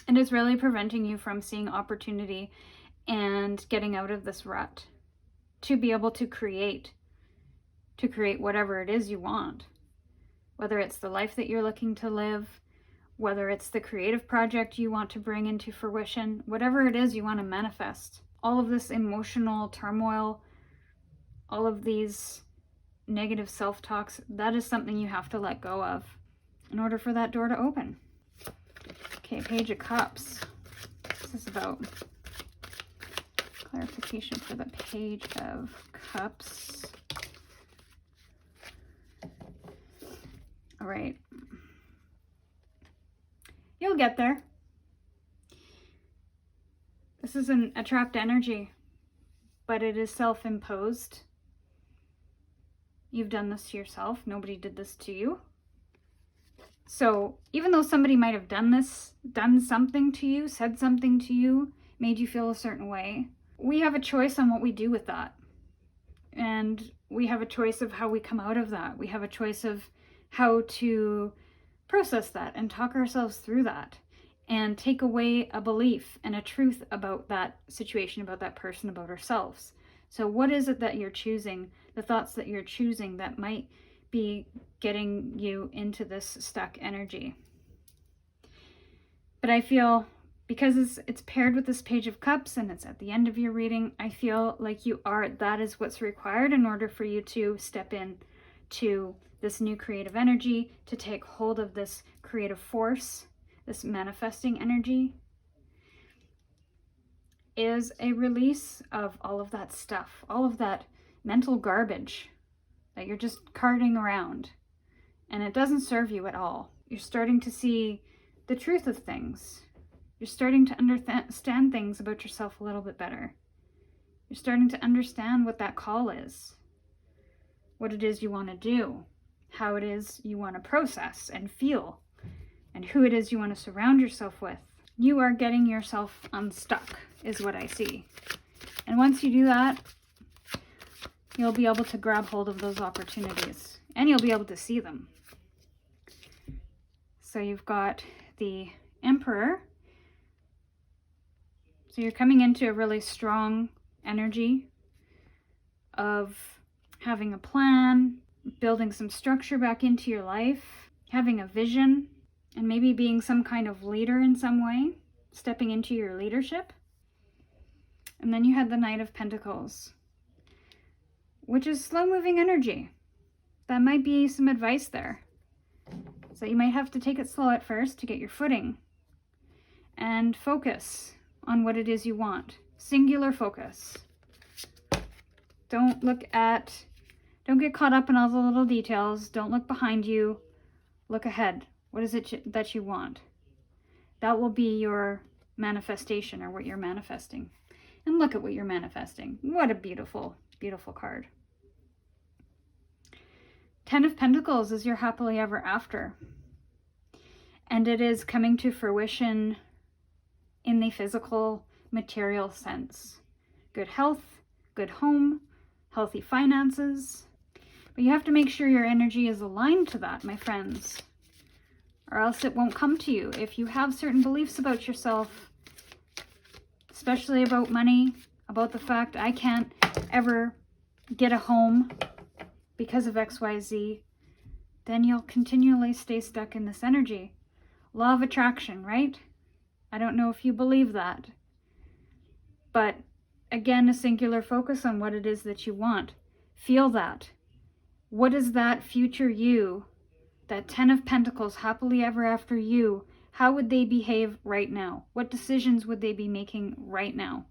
And it's really preventing you from seeing opportunity and getting out of this rut to be able to create whatever it is you want. Whether it's the life that you're looking to live, whether it's the creative project you want to bring into fruition, whatever it is you want to manifest. All of this emotional turmoil, all of these negative self-talks, that is something you have to let go of in order for that door to open. Okay, Page of Cups. This is about clarification for the Page of Cups. All right. You'll get there. This is a trapped energy. but it is self-imposed. You've done this to yourself. Nobody did this to you. So even though somebody might have done something to you, said something to you, made you feel a certain way, we have a choice on what we do with that. And we have a choice of how we come out of that. We have a choice of how to process that and talk ourselves through that and take away a belief and a truth about that situation, about that person, about ourselves. So what is it that you're choosing, the thoughts that you're choosing that might be getting you into this stuck energy? But I feel, because it's paired with this Page of Cups and it's at the end of your reading, I feel like that is what's required in order for you to step in to this new creative energy, to take hold of this creative force, this manifesting energy, is a release of all of that stuff, all of that mental garbage that you're just carting around, and it doesn't serve you at all. You're starting to see the truth of things. You're starting to understand things about yourself a little bit better. You're starting to understand what that call is, what it is you want to do, how it is you want to process and feel, and who it is you want to surround yourself with. You are getting yourself unstuck, is what I see. And once you do that, you'll be able to grab hold of those opportunities, and you'll be able to see them. So you've got the Emperor. So you're coming into a really strong energy of having a plan, building some structure back into your life, having a vision, and maybe being some kind of leader in some way, stepping into your leadership. And then you had the Knight of Pentacles, which is slow-moving energy. That might be some advice there. So you might have to take it slow at first to get your footing and focus on what it is you want. Singular focus. Don't get caught up in all the little details. Don't look behind you. Look ahead. What is it that you want? That will be your manifestation, or what you're manifesting. And look at what you're manifesting. What a beautiful, beautiful card. Ten of Pentacles is your happily ever after. And it is coming to fruition in the physical, material sense. Good health, good home, healthy finances. But you have to make sure your energy is aligned to that, my friends, or else it won't come to you. If you have certain beliefs about yourself, especially about money, about the fact I can't ever get a home because of XYZ, then you'll continually stay stuck in this energy. Law of attraction, right? I don't know if you believe that. But again, a singular focus on what it is that you want. Feel that. What is that future you, that Ten of Pentacles, happily ever after you, how would they behave right now? What decisions would they be making right now?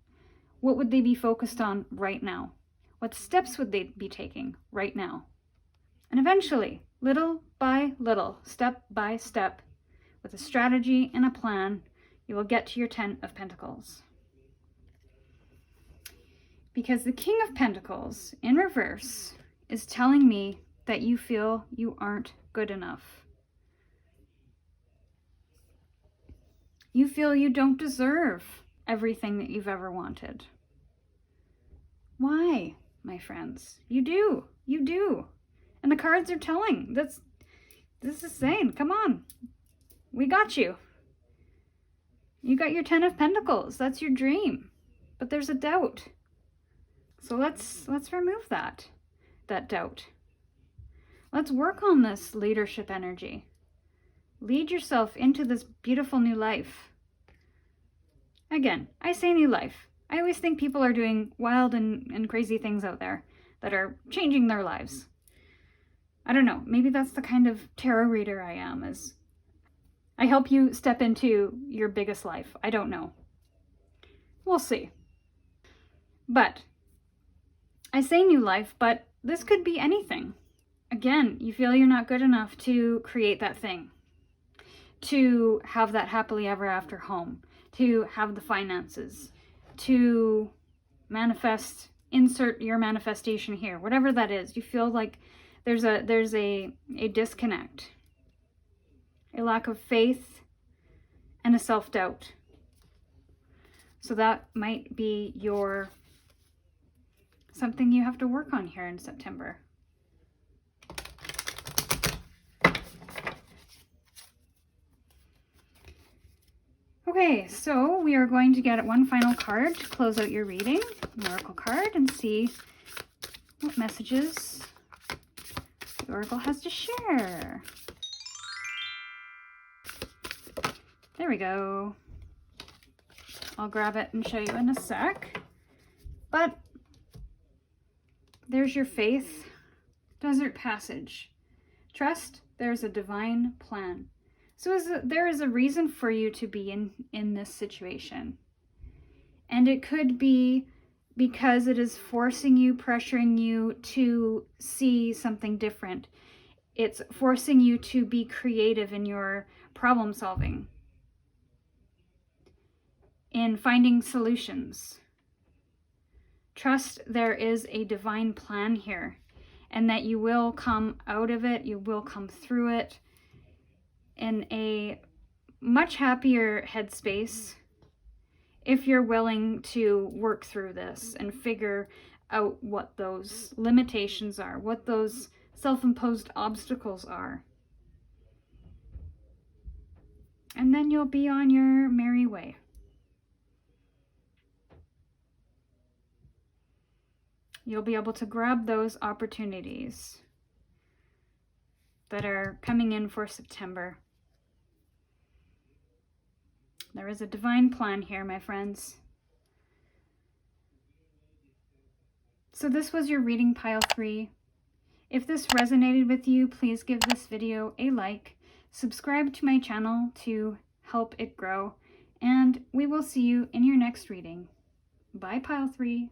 What would they be focused on right now? What steps would they be taking right now? And eventually, little by little, step by step, with a strategy and a plan, you will get to your Ten of Pentacles. Because the King of Pentacles, in reverse, is telling me that you feel you aren't good enough. You feel you don't deserve everything that you've ever wanted. Why, my friends? You do. You do. And the cards are telling. This is saying, come on. We got you. You got your Ten of Pentacles. That's your dream. But there's a doubt. So let's remove that doubt. Let's work on this leadership energy. Lead yourself into this beautiful new life. Again, I say new life. I always think people are doing wild and crazy things out there that are changing their lives. I don't know. Maybe that's the kind of tarot reader I am, is I help you step into your biggest life. I don't know. We'll see. But I say new life, but this could be anything. Again, you feel you're not good enough to create that thing, to have that happily ever after home, to have the finances, to manifest insert your manifestation here, whatever that is. You feel like there's a disconnect, a lack of faith, and a self-doubt. So that might be something you have to work on here in September. Okay, so we are going to get one final card to close out your reading, an oracle card, and see what messages the oracle has to share. There we go. I'll grab it and show you in a sec. But there's your faith. Desert passage. Trust there's a divine plan. So there is a reason for you to be in this situation. And it could be because it is forcing you, pressuring you to see something different. It's forcing you to be creative in your problem solving, in finding solutions. Trust there is a divine plan here, and that you will come out of it, you will come through it in a much happier headspace if you're willing to work through this and figure out what those limitations are, what those self-imposed obstacles are. And then you'll be on your merry way. You'll be able to grab those opportunities that are coming in for September. There is a divine plan here, my friends. So this was your reading pile 3. If this resonated with you, please give this video a like, subscribe to my channel to help it grow, and we will see you in your next reading. Bye, pile 3.